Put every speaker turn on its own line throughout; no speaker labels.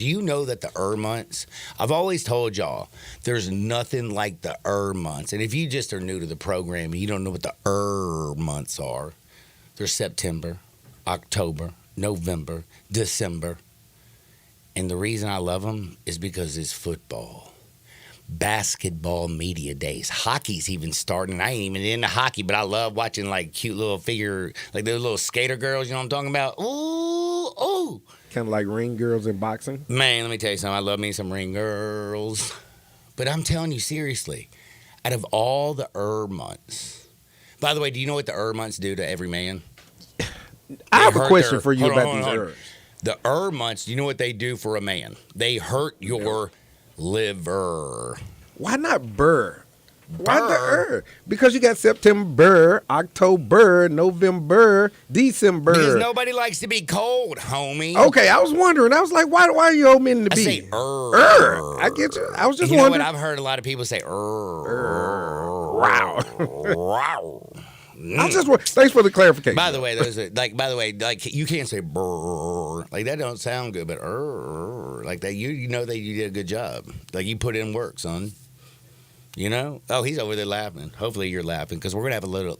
Do you know that the months, I've always told y'all, there's nothing like the months. And if you just are new to the program and you don't know what the months are, there's September, October, November, December. And the reason I love them is because it's football. Basketball media days. Hockey's even starting. I ain't even into hockey, but I love watching like cute little figure, like those little skater girls, you know what I'm talking about? Ooh, ooh.
Kind of like ring girls in boxing.
Man, let me tell you something. I love me some ring girls. But I'm telling you seriously, out of all the months, by the way, do you know what the months do to every man?
I have a question for you about these herbs.
The months, do you know what they do for a man? They hurt your liver.
Why not burr? Why the Because you got September, October, November, December.
Because nobody likes to be cold, homie.
Okay, I was wondering. I was like, why are you omitting the B?
I say
I get you. I was just
wondering. You know what?
wondering.
I've heard a lot of people say
Wow.
Wow.
Thanks for the clarification.
By the way, you can't say brr. Like that don't sound good, but like that you know that you did a good job. Like you put in work, son. You know? Oh, he's over there laughing. Hopefully you're laughing because we're gonna have a little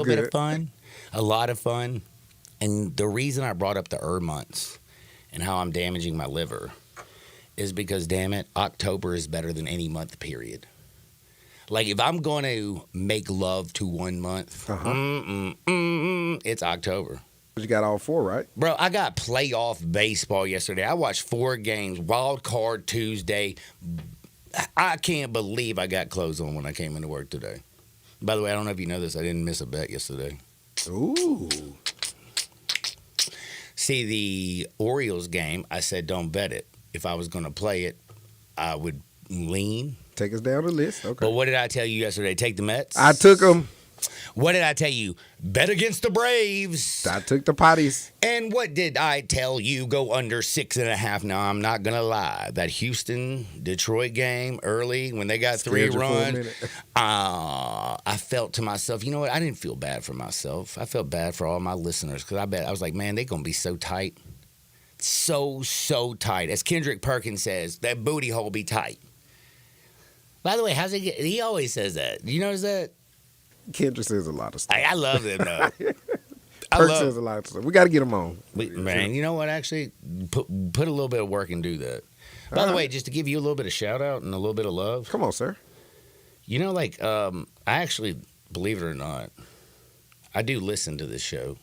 bit of fun, a lot of fun. And the reason I brought up the months and how I'm damaging my liver is because, damn it, October is better than any month. Period. Like if I'm going to make love to 1 month, it's October.
You got all 4, right?
Bro, I got playoff baseball yesterday. I watched 4 games, wild card Tuesday. I can't believe I got clothes on when I came into work today. By the way, I don't know if you know this. I didn't miss a bet yesterday.
Ooh.
See, the Orioles game, I said don't bet it. If I was going to play it, I would lean.
Take us down the list. Okay.
But what did I tell you yesterday? Take the Mets?
I took them.
What did I tell you? Bet against the Braves.
I took the potties.
And what did I tell you? Go under 6.5. Now, I'm not going to lie. That Houston-Detroit game early when they got 3 runs, I felt to myself, you know what? I didn't feel bad for myself. I felt bad for all my listeners because I was like, man, they're going to be so tight. So tight. As Kendrick Perkins says, that booty hole be tight. By the way, how's it get? He always says that. You notice that?
Kendrick says a lot of stuff.
I love him, though.
Perk says a lot of stuff. We got to get him on.
Man, you know what? Actually, put a little bit of work and do that. By the way, just to give you a little bit of shout out and a little bit of love.
Come on, sir.
You know, like, I actually, believe it or not, I do listen to this show,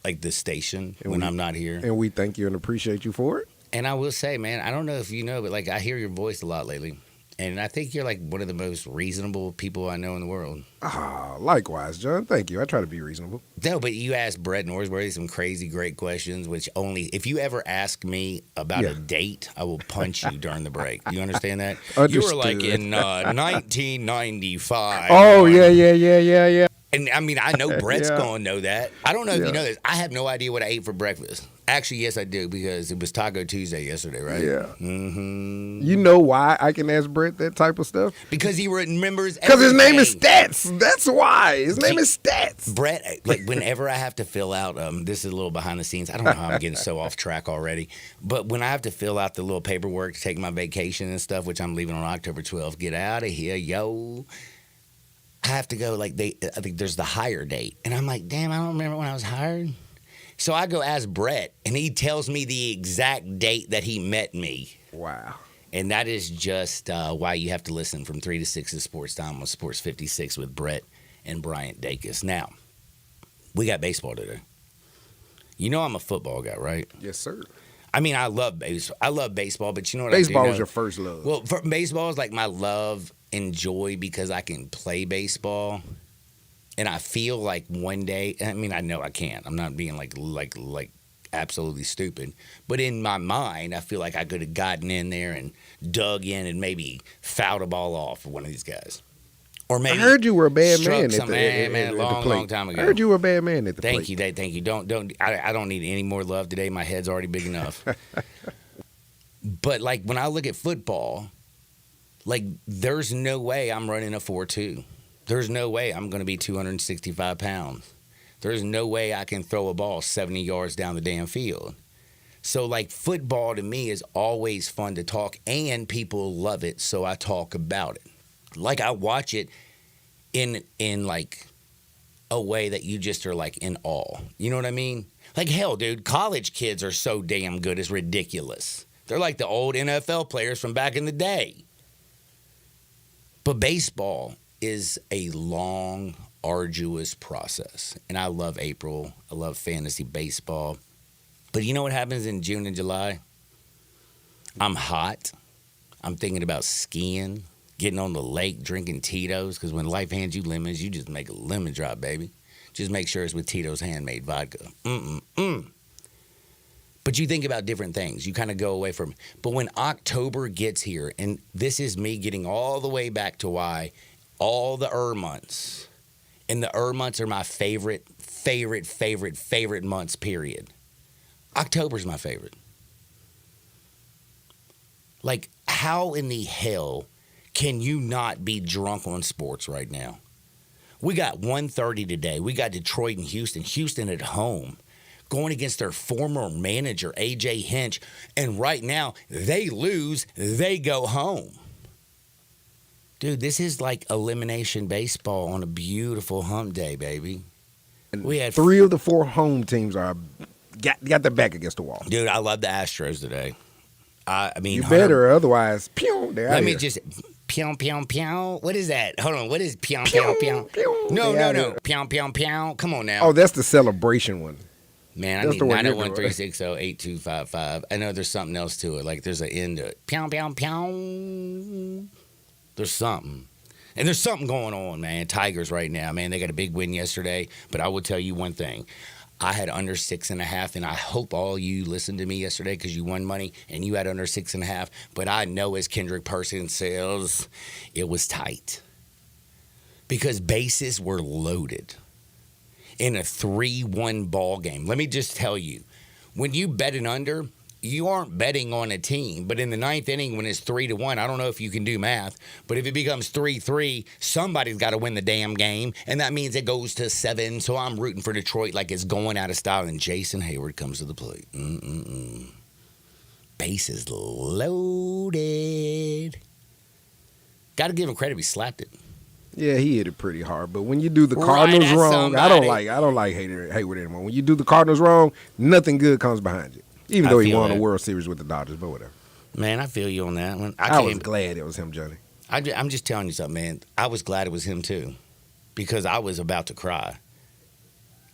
like this station, when I'm not here.
And we thank you and appreciate you for it.
And I will say, man, I don't know if you know, but like I hear your voice a lot lately. And I think you're like one of the most reasonable people I know in the world.
Likewise, John. Thank you. I try to be reasonable.
No, but you asked Brett Norsworthy some crazy, great questions, which only, if you ever ask me about a date, I will punch you during the break. You understand that?
Understood.
You were like in 1995.
Oh, yeah.
And I mean, I know Brett's going to know that. I don't know if you know this. I have no idea what I ate for breakfast. Actually, yes, I do, because it was Taco Tuesday yesterday, right?
Yeah.
Mm-hmm.
You know why I can ask Brett that type of stuff?
Because he remembers
everything. Because his name is Stats. That's why. His name is Stats.
Brett, like whenever I have to fill out, this is a little behind the scenes. I don't know how I'm getting so off track already. But when I have to fill out the little paperwork to take my vacation and stuff, which I'm leaving on October 12th, get out of here, yo. I have to go, I think there's the hire date. And I'm like, damn, I don't remember when I was hired. So I go ask Brett, and he tells me the exact date that he met me.
Wow.
And that is just why you have to listen from 3 to 6 to Sports Time on Sports 56 with Brett and Bryant Dacus. Now, we got baseball today. You know I'm a football guy, right?
Yes, sir.
I mean, I love baseball. I love baseball, but you know what
baseball
I do
is your first love.
Well, baseball is like my love and joy because I can play baseball. And I feel like one day, I mean, I know I can't. I'm not being like absolutely stupid. But in my mind, I feel like I could have gotten in there and dug in and maybe fouled a ball off for one of these guys. Or maybe
I heard you were a bad man at the
long time ago.
I heard you were a bad man at the
plate.
Thank
you. I don't need any more love today. My head's already big enough. But like when I look at football, like there's no way I'm running a 4.2. There's no way I'm going to be 265 pounds. There's no way I can throw a ball 70 yards down the damn field. So, like, football to me is always fun to talk, and people love it, so I talk about it. Like, I watch it in like a way that you just are like in awe. You know what I mean? Like, hell, dude, college kids are so damn good, it's ridiculous. They're like the old NFL players from back in the day. But baseball is a long, arduous process. And I love April. I love fantasy baseball. But you know what happens in June and July? I'm hot. I'm thinking about skiing, getting on the lake, drinking Tito's, because when life hands you lemons, you just make a lemon drop, baby. Just make sure it's with Tito's handmade vodka. But you think about different things. You kind of go away from. But when October gets here, and this is me getting all the way back to why all the months, and the months are my favorite months, period. October's my favorite. Like, how in the hell can you not be drunk on sports right now? We got 1:30 today. We got Detroit and Houston. Houston at home going against their former manager, A.J. Hinch. And right now, they lose, they go home. Dude, this is like elimination baseball on a beautiful hump day, baby.
And
we had
3 of the 4 home teams got their back against the wall.
Dude, I love the Astros today. I mean,
you better, otherwise, pew,
let me just, pew, pew, pew. What is that? Hold on, what is pew, pew, pew? No. Pew, pew, pew. Come on now.
Oh, that's the celebration one.
Man, I need 901-360-8255. I know there's something else to it. Like, there's an end to it. Pew, pew, pew. There's something. And there's something going on, man. Tigers right now, man. They got a big win yesterday. But I will tell you one thing. I had under 6.5, and I hope all you listened to me yesterday because you won money and you had under 6.5. But I know, as Kendrick Person says, it was tight because bases were loaded in a 3-1 ball game. Let me just tell you, when you bet an under, you aren't betting on a team. But in the 9th inning, when it's 3-1, I don't know if you can do math, but if it becomes 3-3, somebody's got to win the damn game, and that means it goes to 7. So I'm rooting for Detroit like it's going out of style, and Jason Hayward comes to the plate. Bases loaded. Got to give him credit. He slapped it.
Yeah, he hit it pretty hard. But when you do the Cardinals wrong, I don't like Hayward anymore. When you do the Cardinals wrong, nothing good comes behind it. Even though he won a World Series with the Dodgers, but whatever.
Man, I feel you on that one.
I was glad it was him, Johnny.
I'm just telling you something, man. I was glad it was him too, because I was about to cry.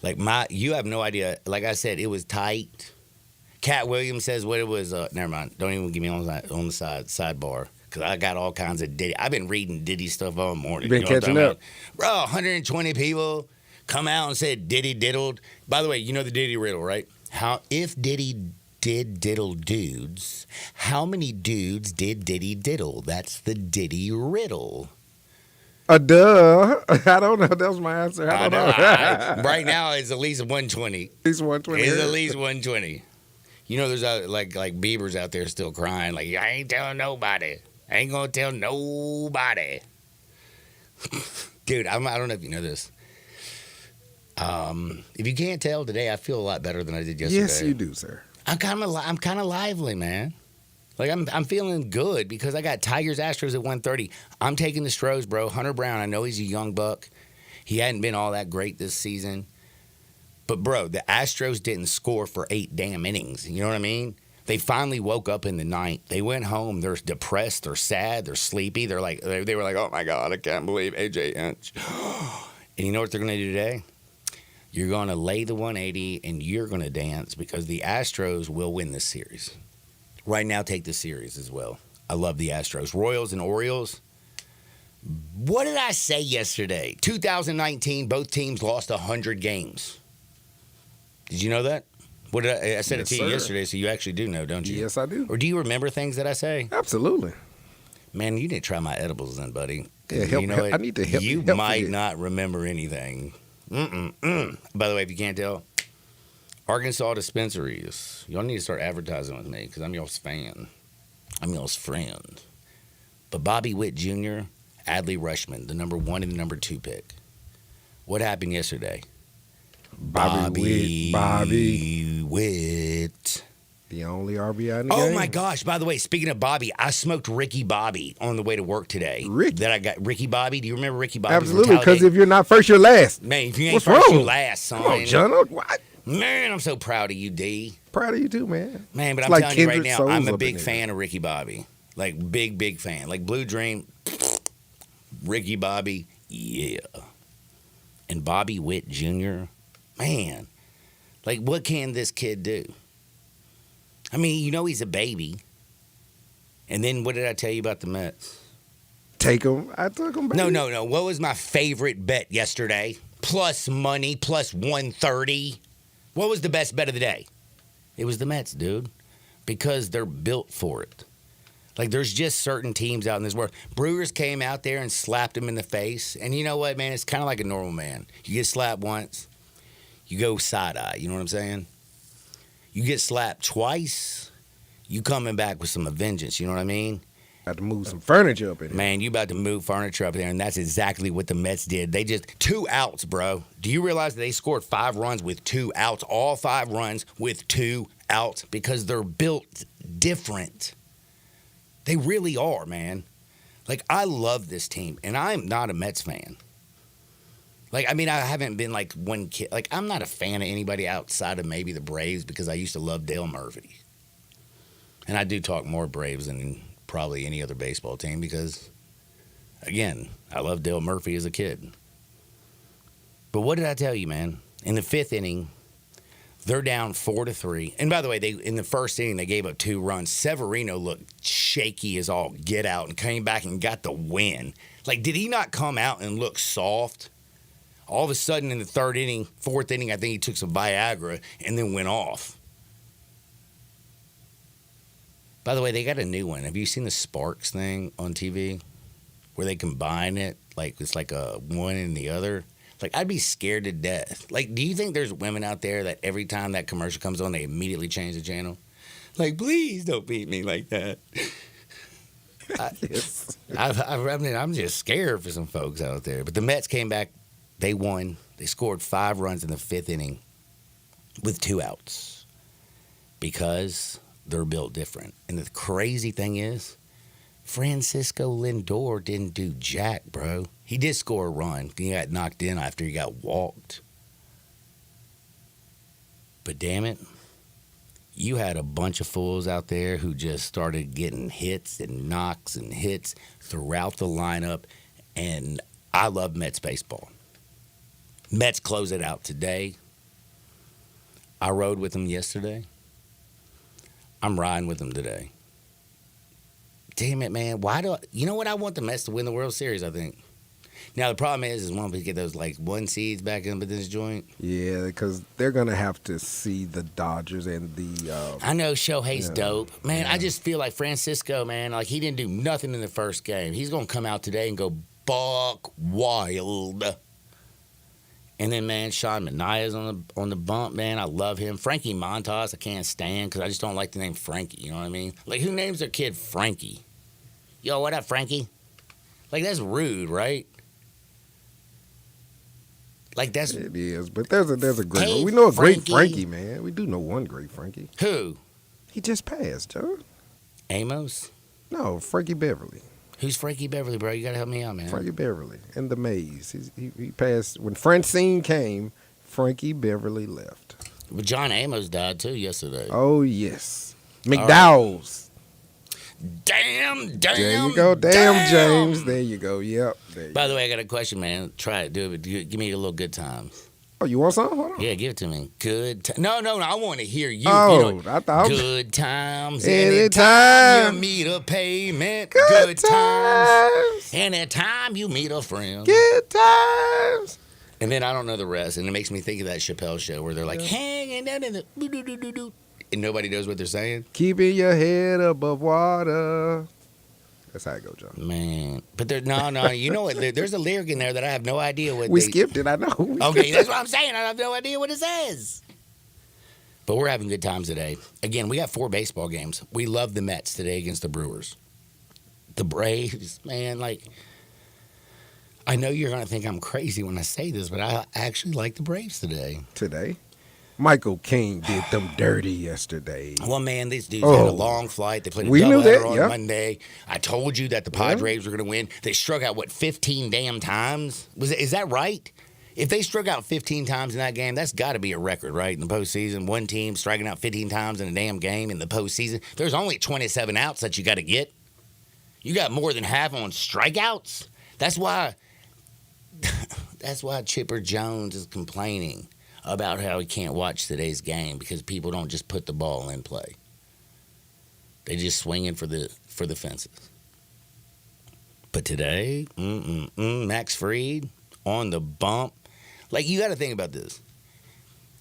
Like, you have no idea. Like I said, it was tight. Cat Williams says what it was. Never mind. Don't even get me on the sidebar. Because I got all kinds of Diddy. I've been reading Diddy stuff all morning.
You been catching up?
Bro, 120 people come out and said Diddy diddled. By the way, you know the Diddy riddle, right? If Diddy did diddle dudes, how many dudes did Diddy diddle? That's the Diddy riddle.
Duh. I don't know. That was my answer. I don't know.
Right now, it's at least 120.
At least 120.
It's at least 120. You know, there's like Bieber's out there still crying. Like, I ain't telling nobody. I ain't gonna tell nobody. Dude, I don't know if you know this. If you can't tell, today I feel a lot better than I did yesterday.
Yes, you do, sir.
I'm kind of lively, man. Like, I'm feeling good because I got Tigers Astros at 1:30. I'm taking the Stros, bro. Hunter Brown, I know he's a young buck. He hadn't been all that great this season. But, bro, the Astros didn't score for 8 damn innings. You know what I mean? They finally woke up in the 9th. They went home. They're depressed. They're sad. They're sleepy. They were like, oh, my God, I can't believe A.J. Hinch. And you know what they're going to do today? You're going to lay the 180, and you're going to dance because the Astros will win this series. Right now, take the series as well. I love the Astros. Royals and Orioles. What did I say yesterday? 2019, both teams lost 100 games. Did you know that? What did I said it to you yesterday, so you actually do know, don't you?
Yes, I do.
Or do you remember things that I say?
Absolutely.
Man, you need to try my edibles then, buddy.
Yeah,
you know
I need to help
you.
You
might not remember anything. By the way, if you can't tell, Arkansas dispensaries. Y'all need to start advertising with me because I'm y'all's fan. I'm y'all's friend. But Bobby Witt Jr., Adley Rushman, the number 1 and the number 2 pick. What happened yesterday? Bobby Witt.
The only RBI in the
Oh
game.
my gosh! By the way, speaking of Bobby, I smoked Ricky Bobby on the way to work today.
Ricky?
I got Ricky Bobby. Do you remember Ricky Bobby?
Absolutely, because if you're not first, you're last.
Man, if you ain't
What's
first,
wrong?
you last, son.
Come on, John. What?
Man, I'm so proud of you, D.
Proud of you too, man.
Man, but
It's
I'm
like
telling you right
kindred
now,
souls
I'm a
up
big
in there.
fan of Ricky Bobby. Like, big fan. Like, Blue Dream, Ricky Bobby, yeah. And Bobby Witt Jr., man. Like, what can this kid do? I mean, you know he's a baby. And then what did I tell you about the Mets?
Take him. I took him. Baby.
No. What was my favorite bet yesterday? Plus money, plus 130. What was the best bet of the day? It was the Mets, dude. Because they're built for it. Like, there's just certain teams out in this world. Brewers came out there and slapped him in the face. And you know what, man? It's kind of like a normal man. You get slapped once, you go side-eye. You know what I'm saying? You get slapped twice, you coming back with some vengeance. You know what I mean?
Got to move some furniture up in here.
Man, you about to move furniture up there, and that's exactly what the Mets did. They just 2 outs, bro. Do you realize that they scored 5 runs with 2 outs? All 5 runs with 2 outs because they're built different. They really are, man. Like, I love this team, and I'm not a Mets fan. Like, I mean, I haven't been like one kid. Like, I'm not a fan of anybody outside of maybe the Braves because I used to love Dale Murphy. And I do talk more Braves than probably any other baseball team because, again, I loved Dale Murphy as a kid. But what did I tell you, man? In the 5th inning, they're down 4-3. And by the way, in the first inning, they gave up 2 runs. Severino looked shaky as all get out and came back and got the win. Like, did he not come out and look soft? All of a sudden in the 3rd inning, 4th inning, I think he took some Viagra and then went off. By the way, they got a new one. Have you seen the Sparks thing on TV where they combine it? Like, it's like a one and the other. Like, I'd be scared to death. Like, do you think there's women out there that every time that commercial comes on, they immediately change the channel? Like, please don't beat me like that. I mean, I'm just scared for some folks out there. But the Mets came back. They won. They scored 5 runs in the 5th inning with 2 outs because they're built different. And the crazy thing is, Francisco Lindor didn't do jack, bro. He did score a run. He got knocked in after he got walked. But damn it, you had a bunch of fools out there who just started getting hits and knocks and hits throughout the lineup. And I love Mets baseball. Mets close it out today. I rode with them yesterday. I'm riding with them today. Damn it, man. You know what? I want the Mets to win the World Series, I think. Now, the problem is when we get those, like, 1 seeds back in this joint.
Yeah, because they're going to have to see the Dodgers and the...
I know Shohei's dope. Man, I just feel like Francisco, man, like, he didn't do nothing in the first game. He's going to come out today and go buck wild. And then, man, Sean Manaea's on the bump, man. I love him. Frankie Montas, I can't stand because I just don't like the name Frankie. You know what I mean? Like, who names their kid Frankie? Yo, what up, Frankie? Like, that's rude, right? Like, that's...
It is, but there's a great...
Hey,
we know a great
Frankie.
Frankie, man. We do know one great Frankie.
Who?
He just passed, Joe.
Amos?
No, Frankie Beverly.
Who's Frankie Beverly, bro? You got to help me out, man.
Frankie Beverly in the Maze. He passed when Francine came. Frankie Beverly left.
But John Amos died too yesterday.
Oh yes, McDowell's.
Damn.
There you go, damn James. There you go. Yep.
By the way, I got a question, man. Try it. Do it. Give me a little good times.
Oh, you want something? Hold on.
Yeah, give it to me. Good. No. I want to hear you.
Oh,
you know,
I thought
good times.
Anytime
you meet a payment.
Good times.
Anytime you meet a friend.
Good times.
And then I don't know the rest, and it makes me think of that Chappelle show where they're like hanging down in the and nobody knows what they're saying.
Keeping your head above water. That's how it goes, John.
Man, but no. You know what? There's a lyric in there that I have no idea what.
We skipped it. I know.
Okay, that's what I'm saying. I have no idea what it says. But we're having good times today. Again, we got 4 baseball games. We love the Mets today against the Brewers. The Braves, man, like, I know you're going to think I'm crazy when I say this, but I actually like the Braves today.
Today? Michael King did them dirty yesterday.
Well, man, these dudes had a long flight. They played a doubleheader on Monday. I told you that the Padres were going to win. They struck out, 15 damn times? Is that right? If they struck out 15 times in that game, that's got to be a record, right, in the postseason. One team striking out 15 times in a damn game in the postseason. There's only 27 outs that you got to get. You got more than half on strikeouts. That's why Chipper Jones is complaining about how he can't watch today's game, because people don't just put the ball in play. They just swinging for the fences. But today, Max Fried on the bump. Like, you got to think about this.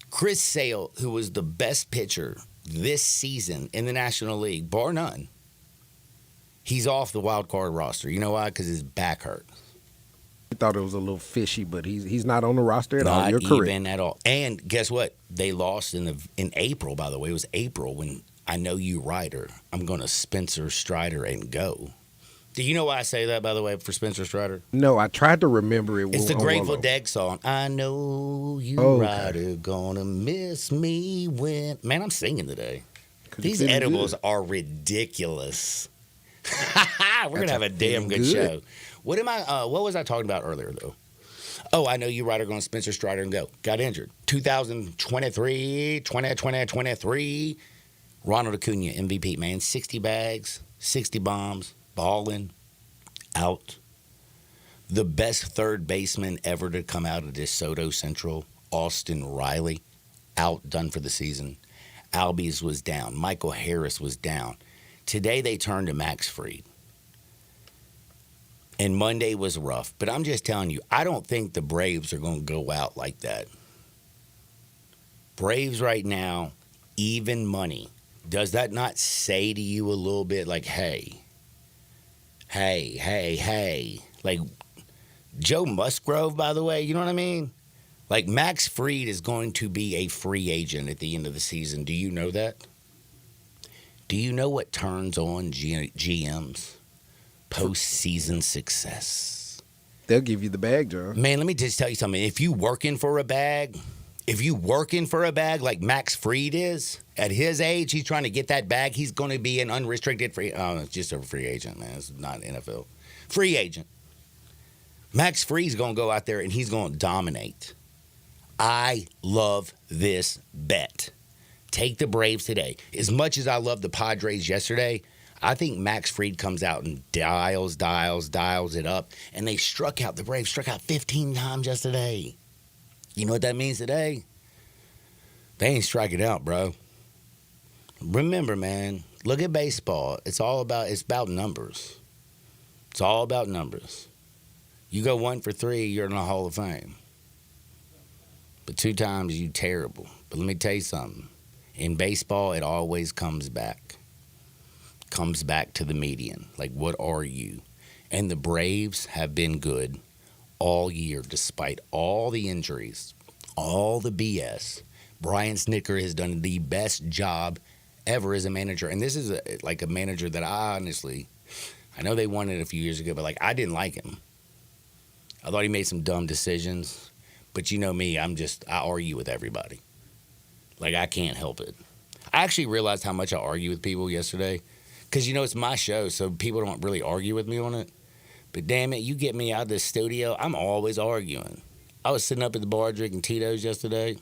Chris Sale, who was the best pitcher this season in the National League, bar none, he's off the wild card roster. You know why? Because his back hurt.
I thought it was a little fishy, but he's not on the roster at all. You're correct.
Not even at all. And guess what? They lost in April, by the way. It was April when I know you, Ryder. I'm going to Spencer Strider and go. Do you know why I say that, by the way, for Spencer Strider?
No, I tried to remember it.
It's the Grateful Dead song. I know you, Ryder, gonna miss me when... Man, I'm singing today. These edibles are ridiculous. We're going to have a damn good show. What was I talking about earlier, though? Oh, I know you, Ryder, going to Spencer Strider and go. Got injured. 2023, Ronald Acuna, MVP, man. 60 bags, 60 bombs, balling, out. The best third baseman ever to come out of DeSoto Central, Austin Riley, out, done for the season. Albies was down. Michael Harris was down. Today they turned to Max Fried. And Monday was rough. But I'm just telling you, I don't think the Braves are going to go out like that. Braves right now, even money. Does that not say to you a little bit like, hey? Like, Joe Musgrove, by the way, you know what I mean? Like, Max Fried is going to be a free agent at the end of the season. Do you know that? Do you know what turns on GMs? Postseason success.
They'll give you the bag, John.
Man, let me just tell you something. If you working for a bag like Max Fried is, at his age, he's trying to get that bag. He's going to be an unrestricted free. It's just a free agent, man. It's not NFL. Free agent. Max Fried's going to go out there and he's going to dominate. I love this bet. Take the Braves today. As much as I love the Padres yesterday, I think Max Fried comes out and dials it up. And the Braves struck out 15 times yesterday. You know what that means today? They ain't striking out, bro. Remember, man, look at baseball. It's about numbers. It's all about numbers. You go 1 for 3, you're in the Hall of Fame. But 2 times, you terrible. But let me tell you something. In baseball, it always comes back. Comes back to the median. Like, what are you? And the Braves have been good all year, despite all the injuries, all the BS. Brian Snitker has done the best job ever as a manager. And this is a manager that I know they won it a few years ago, but I didn't like him. I thought he made some dumb decisions. But you know me, I argue with everybody. I can't help it. I actually realized how much I argue with people yesterday. Because, it's my show, so people don't really argue with me on it. But damn it, you get me out of this studio, I'm always arguing. I was sitting up at the bar drinking Tito's yesterday,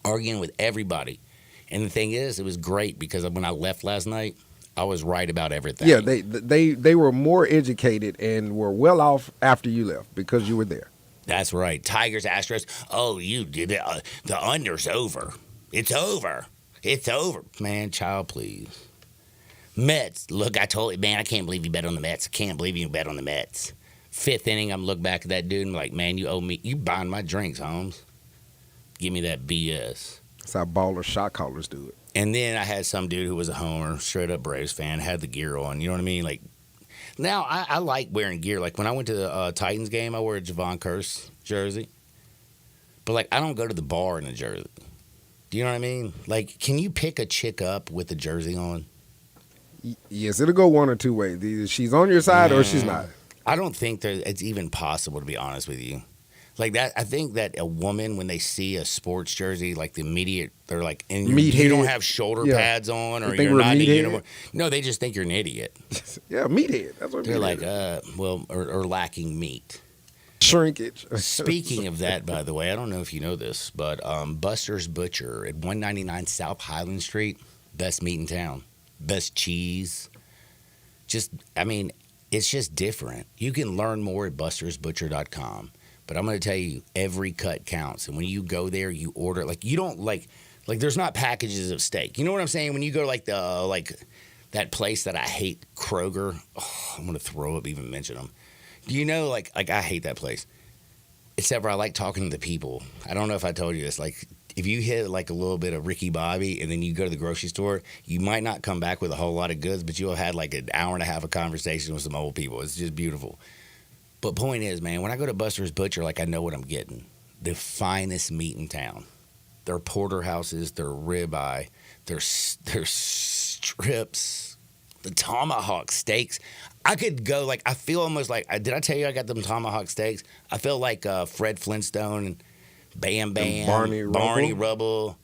arguing with everybody. And the thing is, it was great because when I left last night, I was right about everything.
Yeah, they were more educated and were well off after you left because you were there.
That's right. Tigers, Astros. Oh, you did it. The under's over. It's over. It's over. Man, child, please. Mets. Look, I told you, man, I can't believe you bet on the Mets. I can't believe you bet on the Mets. 5th inning, I'm looking back at that dude and I'm like, man, you owe me. You buying my drinks, Holmes. Give me that BS.
That's how baller shot callers do it.
And then I had some dude who was a homer, straight up Braves fan, had the gear on. You know what I mean? Now I like wearing gear. When I went to the Titans game, I wore a Javon Curse jersey. But I don't go to the bar in a jersey. Do you know what I mean? Can you pick a chick up with a jersey on?
Yes, it'll go one or two ways. Either she's on your side or she's not.
I don't think it's even possible, to be honest with you. Like that, I think that a woman, when they see a sports jersey, like the immediate, they're like, and
Meathead.
you don't have shoulder pads on, or you're not in a uniform. No, they just think you're an idiot.
Yeah, meathead. That's what
they're like. Or lacking meat.
Shrinkage.
Speaking of that, by the way, I don't know if you know this, but Buster's Butcher at 199 South Highland Street, best meat in town, best cheese. It's just different. You can learn more at bustersbutcher.com. But I'm going to tell you, every cut counts. And when you go there, you order, like, you don't, like there's not packages of steak. You know what I'm saying? When you go to, that place that I hate, Kroger. Oh, I'm going to throw up even mention them. Do you know, like I hate that place. Except for I like talking to the people. I don't know if I told you this. Like, if you hit, like, a little bit of Ricky Bobby and then you go to the grocery store, you might not come back with a whole lot of goods, but you'll have had, like, an hour and a half of conversation with some old people. It's just beautiful. But point is, man, when I go to Buster's Butcher, like, I know what I'm getting. The finest meat in town. Their porterhouses, their ribeye, their strips, the tomahawk steaks. I could go, like, I feel almost like, did I tell you I got them tomahawk steaks? I feel like Fred Flintstone and Bam Bam, Barney Rubble.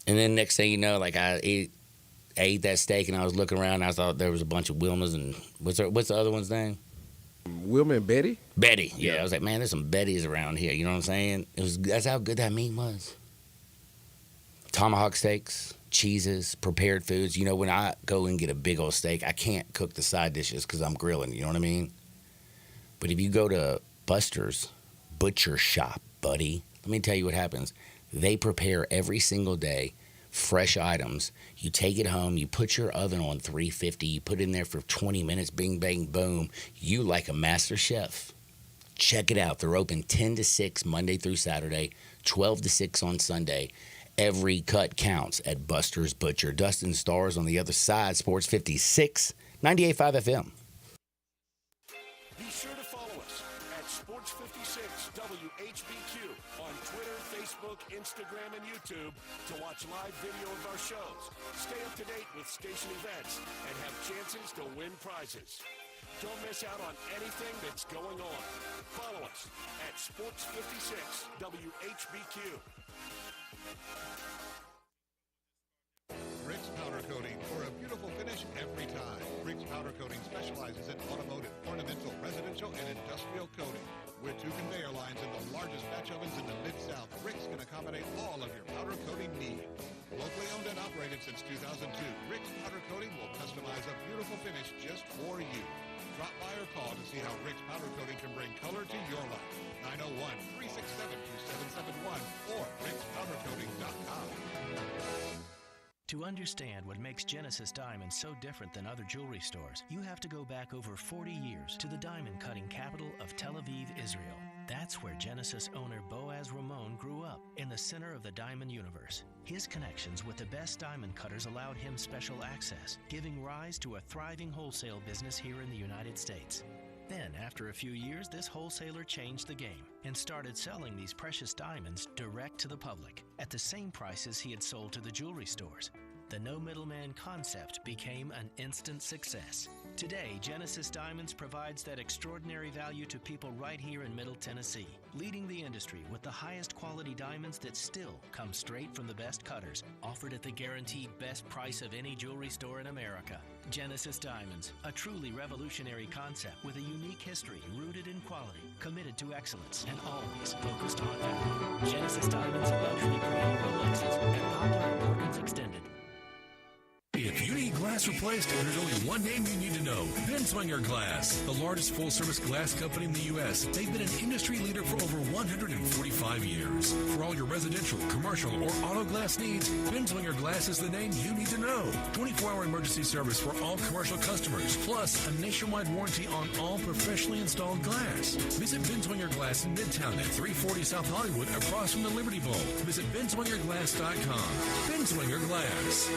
And then next thing you know, like, I ate that steak and I was looking around and I thought there was a bunch of Wilmas and, what's the other one's name?
Wilma and Betty?
Betty, yeah. I was like, man, there's some Bettys around here. You know what I'm saying? That's how good that meat was. Tomahawk steaks, cheeses, prepared foods. You know, when I go and get a big old steak, I can't cook the side dishes because I'm grilling. You know what I mean? But if you go to Buster's Butcher Shop, buddy, let me tell you what happens. They prepare every single day fresh items. You take it home, you put your oven on 350, you put it in there for 20 minutes, bing, bang, boom. You like a master chef. Check it out. They're open 10 to 6 Monday through Saturday, 12 to 6 on Sunday. Every cut counts at Buster's Butcher. Dustin Stars on the other side, Sports 56, 98.5 FM.
Be sure to follow us at Sports 56 WHBQ on Twitter, Facebook, Instagram, and YouTube to watch live video of our shows. Stay up to date with station events and have chances to win prizes. Don't miss out on anything that's going on. Follow us at Sports 56 WHBQ.
Rick's Powder Coating for a beautiful finish every time. Rick's Powder Coating specializes in automotive, ornamental, residential, and industrial coating. With 2 conveyor lines and the largest batch ovens in the Mid-South, Rick's can accommodate all of your powder coating needs. Locally owned and operated since 2002, Rick's Powder Coating will customize a beautiful finish just for you. Drop by or call to see how Rick's Powder Coating can bring color to your life. 901-367-2771 or rickspowdercoating.com.
To understand what makes Genesis Diamonds so different than other jewelry stores, you have to go back over 40 years to the diamond cutting capital of Tel Aviv, Israel. That's where Genesis owner Boaz Ramon grew up, in the center of the diamond universe. His connections with the best diamond cutters allowed him special access, giving rise to a thriving wholesale business here in the United States. Then, after a few years, this wholesaler changed the game and started selling these precious diamonds direct to the public at the same prices he had sold to the jewelry stores. The no middleman concept became an instant success. Today, Genesis Diamonds provides that extraordinary value to people right here in Middle Tennessee, leading the industry with the highest quality diamonds that still come straight from the best cutters, offered at the guaranteed best price of any jewelry store in America. Genesis Diamonds, a truly revolutionary concept with a unique history rooted in quality, committed to excellence, and always focused on value. Genesis Diamonds, luxury premium Rolexes, and popular Perkins Extended.
If you need glass replaced, there's only one name you need to know. Binswanger Glass, the largest full-service glass company in the U.S. They've been an industry leader for over 145 years. For all your residential, commercial, or auto glass needs, Binswanger Glass is the name you need to know. 24-hour emergency service for all commercial customers, plus a nationwide warranty on all professionally installed glass. Visit Binswanger Glass in Midtown at 340 South Hollywood, across from the Liberty Bowl. Visit binswangerglass.com. Binswanger Glass.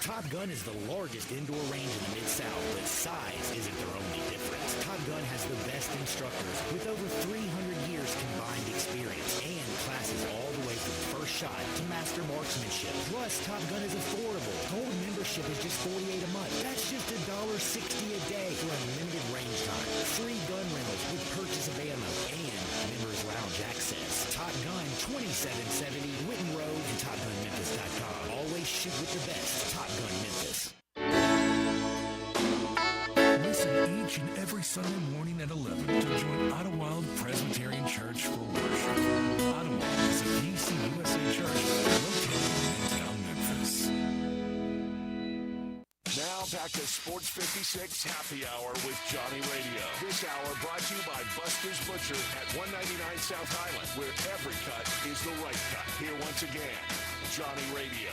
Top Gun is the largest indoor range in the Mid-South, but size isn't their only difference. Top Gun has the best instructors with over 300 years combined experience and classes all the way from first shot to master marksmanship. Plus, Top Gun is affordable. Gold membership is just $48 a month. That's just $1.60 a day for unlimited range time, free gun rentals with purchase of ammo, and shoot with the best. Top Gun Memphis.
Listen each and every Sunday morning at 11 to join Idlewild Presbyterian Church for worship. Idlewild is a PCUSA church located in downtown Memphis.
Now back to Sports 56 Happy Hour with Johnny Radio. This hour brought to you by Buster's Butcher at 199 South Highland, where every cut is the right cut. Here once again, Johnny Radio.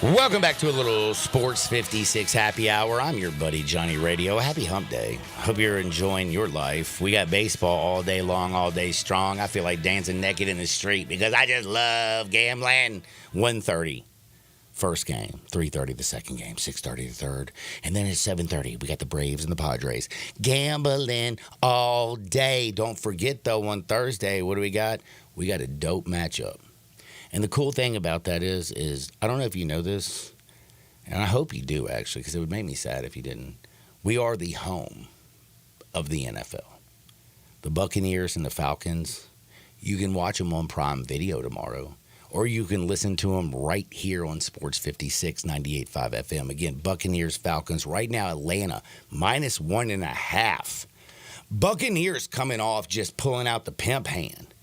Welcome back to a little Sports 56 Happy Hour. I'm your buddy Johnny Radio. Happy Hump Day. Hope you're enjoying your life. We got baseball all day long, all day strong. I feel like dancing naked in the street because I just love gambling. 1:30, first game. 3:30, the second game. 6:30, the third. And then at 7:30, we got the Braves and the Padres. Gambling all day. Don't forget, though, on Thursday, what do we got? We got a dope matchup. And the cool thing about that is I don't know if you know this, and I hope you do, actually, because it would make me sad if you didn't. We are the home of the NFL. The Buccaneers and the Falcons, you can watch them on Prime Video tomorrow, or you can listen to them right here on Sports 56, 98.5 FM. Again, Buccaneers, Falcons. Right now, Atlanta, -1.5. Buccaneers coming off just pulling out the pimp hand.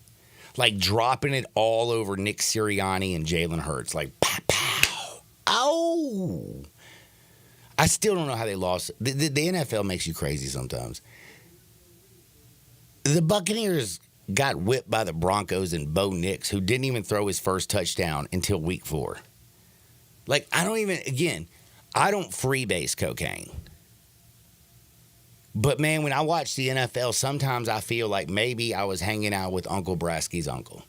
Like dropping it all over Nick Sirianni and Jalen Hurts. Like, pow, pow. Ow. I still don't know how they lost. The NFL makes you crazy sometimes. The Buccaneers got whipped by the Broncos and Bo Nix, who didn't even throw his first touchdown until week 4. Like, I don't freebase cocaine. But, man, when I watch the NFL, sometimes I feel like maybe I was hanging out with Uncle Brasky's uncle.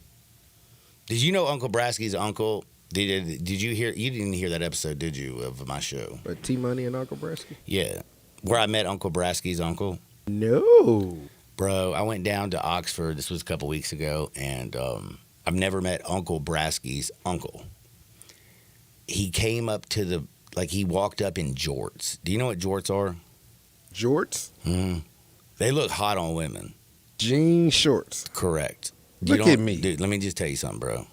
Did you know Uncle Brasky's uncle? Did you hear? You didn't hear that episode, did you, of my show?
But T-Money and Uncle Brasky?
Yeah. Where I met Uncle Brasky's uncle.
No.
Bro, I went down to Oxford. This was a couple weeks ago, and I've never met Uncle Brasky's uncle. He came up to he walked up in jorts. Do you know what jorts are?
Jorts?
Mm. They look hot on women.
Jean shorts.
Correct.
Look at me.
Dude, let me just tell you something, bro.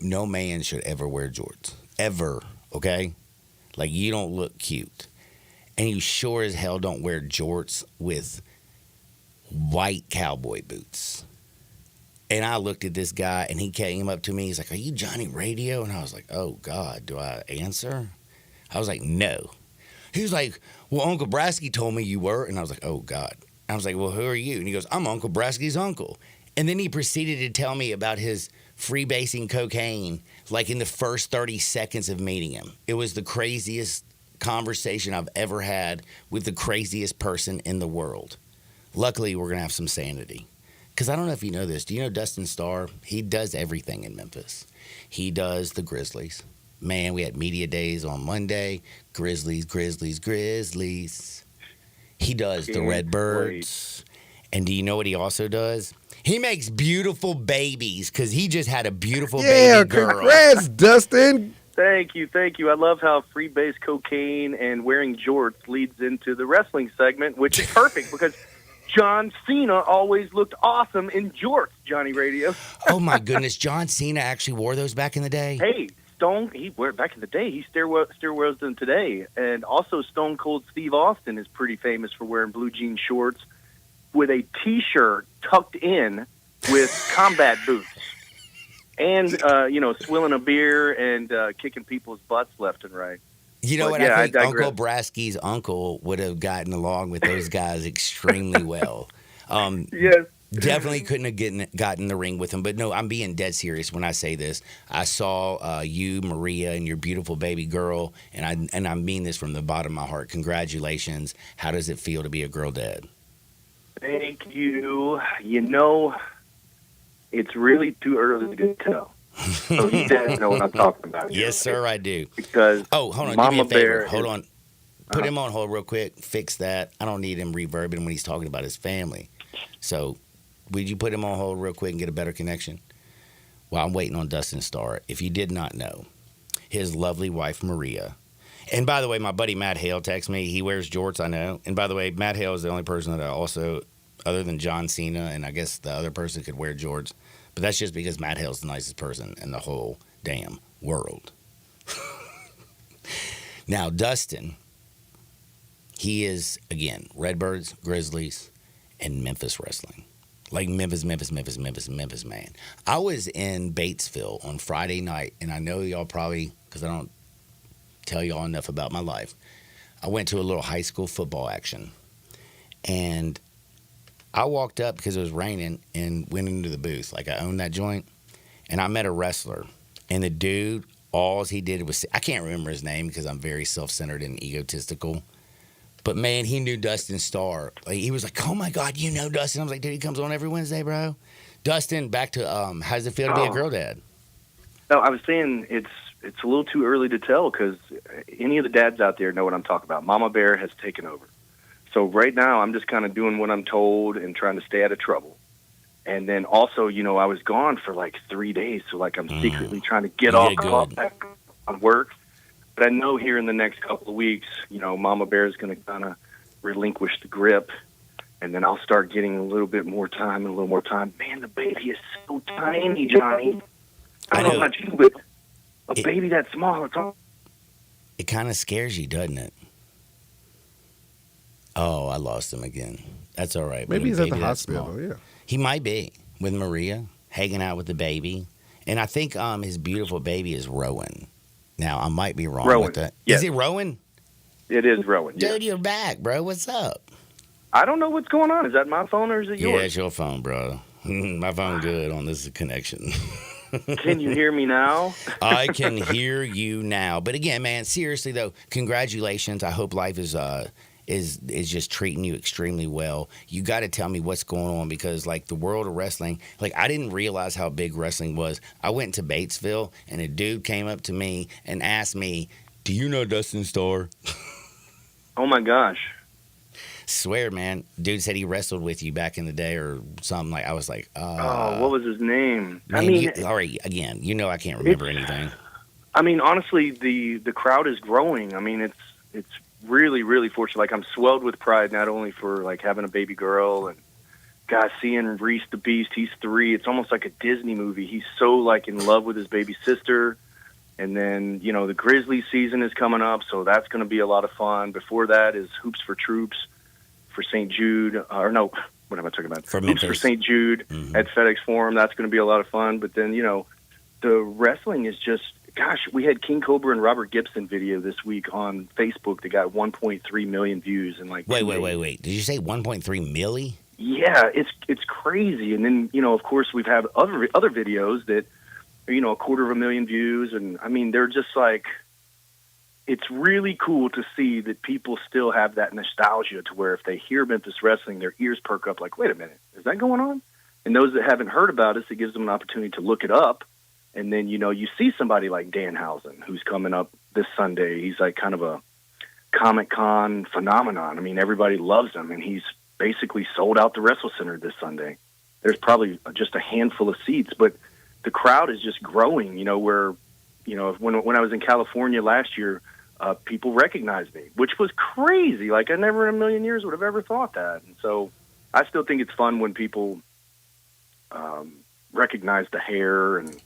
No man should ever wear jorts. Ever, okay? Like, you don't look cute. And you sure as hell don't wear jorts with white cowboy boots. And I looked at this guy, and he came up to me. He's like, "Are you Johnny Radio?" And I was like, "Oh, God, do I answer?" I was like, "No." He was like, "Well, Uncle Brasky told me you were." And I was like, "Oh, God." I was like, "Well, who are you?" And he goes, "I'm Uncle Brasky's uncle." And then he proceeded to tell me about his freebasing cocaine, like in the first 30 seconds of meeting him. It was the craziest conversation I've ever had with the craziest person in the world. Luckily, we're going to have some sanity. Because I don't know if you know this. Do you know Dustin Starr? He does everything in Memphis. He does the Grizzlies. Man, we had media days on Monday. Grizzlies. He does the Redbirds. And do you know what he also does? He makes beautiful babies because he just had a beautiful baby girl.
Congrats, Dustin.
Thank you. I love how freebase cocaine and wearing jorts leads into the wrestling segment, which is perfect because John Cena always looked awesome in jorts, Johnny Radio.
Oh, my goodness. John Cena actually wore those back in the day?
Hey, he wore it back in the day. He still wears them today. And also Stone Cold Steve Austin is pretty famous for wearing blue jean shorts with a T-shirt tucked in with combat boots. And, swilling a beer and kicking people's butts left and right.
You know what? I think Uncle Brasky's uncle would have gotten along with those guys extremely well.
Yes.
Definitely couldn't have gotten in the ring with him. But no, I'm being dead serious when I say this. I saw you, Maria, and your beautiful baby girl, and I mean this from the bottom of my heart. Congratulations. How does it feel to be a girl dad?
Thank you. It's really too early to tell. So you guys know what I'm talking about.
Yes, sir, I do.
Because
hold on,
Mama
do me a favor.
Bear
hold on. Put him on hold real quick. Fix that. I don't need him reverbing when he's talking about his family. So, would you put him on hold real quick and get a better connection? While I'm waiting on Dustin Starr. If you did not know, his lovely wife, Maria, And by the way, my buddy Matt Hale texts me. He wears jorts, I know. And by the way, Matt Hale is the only person that I also, other than John Cena, and I guess the other person could wear jorts. But that's just because Matt Hale's the nicest person in the whole damn world. Now, Dustin, he is, again, Redbirds, Grizzlies, and Memphis wrestling. Like Memphis, man. I was in Batesville on Friday night, and I know y'all probably, because I don't tell y'all enough about my life, I went to a little high school football action. And I walked up because it was raining and went into the booth. Like, I owned that joint. And I met a wrestler. And the dude, all he did was, I can't remember his name because I'm very self-centered and egotistical. But, man, he knew Dustin Starr. Like, he was like, oh, my God, you know Dustin? I was like, dude, he comes on every Wednesday, bro. Dustin, back to, how does it feel to be a girl dad?
No, I was saying it's a little too early to tell because any of the dads out there know what I'm talking about. Mama Bear has taken over. So right now I'm just kind of doing what I'm told and trying to stay out of trouble. And then also, I was gone for like 3 days. So like I'm secretly trying to get off back on work. But I know here in the next couple of weeks, Mama Bear is going to kind of relinquish the grip. And then I'll start getting a little bit more time and a little more time. Man, the baby is so tiny, Johnny. I don't know about you, but a baby that small, it's all...
It kind of scares you, doesn't it? Oh, I lost him again. That's all right.
Maybe he's at the hospital, yeah.
He might be with Maria, hanging out with the baby. And I think his beautiful baby is Rowan. Now, I might be wrong with that.
Yes.
Is it Rowan?
It is Rowan, yes.
Dude, you're back, bro. What's up?
I don't know what's going on. Is that my phone or is it yours?
Yeah, it's your phone, bro. My phone good on this connection.
Can you hear me now?
I can hear you now. But again, man, seriously though, congratulations. I hope life is just treating you extremely well. You got to tell me what's going on because like the world of wrestling, like I didn't realize how big wrestling was. I went to Batesville and a dude came up to me and asked me, "Do you know Dustin Starr?"
Oh my gosh.
Swear, man. Dude said he wrestled with you back in the day or something. Like I was like,
what was his name?
Man, all right, again, I can't remember anything.
I mean, honestly, the crowd is growing. I mean, it's really, really fortunate. Like I'm swelled with pride, not only for like having a baby girl and God, seeing Reese the Beast. He's 3. It's almost like a Disney movie. He's so like in love with his baby sister. And then, the Grizzly season is coming up, so that's going to be a lot of fun. Before that is Hoops for Troops for St. Jude. What am I talking about?
For
Hoops for St. Jude at FedEx Forum. That's going to be a lot of fun. But then, the wrestling is just, gosh, we had King Cobra and Robert Gibson video this week on Facebook that got 1.3 million views. And like,
wait. Did you say 1.3 milli?
Yeah, it's crazy. And then, of course, we've had other videos that, 250,000 views. And I mean, they're just like, it's really cool to see that people still have that nostalgia to where if they hear Memphis wrestling, their ears perk up like, wait a minute, is that going on? And those that haven't heard about us, it gives them an opportunity to look it up. And then, you see somebody like Danhausen who's coming up this Sunday. He's like kind of a Comic-Con phenomenon. I mean, everybody loves him, and he's basically sold out the Wrestle Center this Sunday. There's probably just a handful of seats, but the crowd is just growing, where, when I was in California last year, people recognized me, which was crazy. Like, I never in a million years would have ever thought that. And so I still think it's fun when people recognize the hair and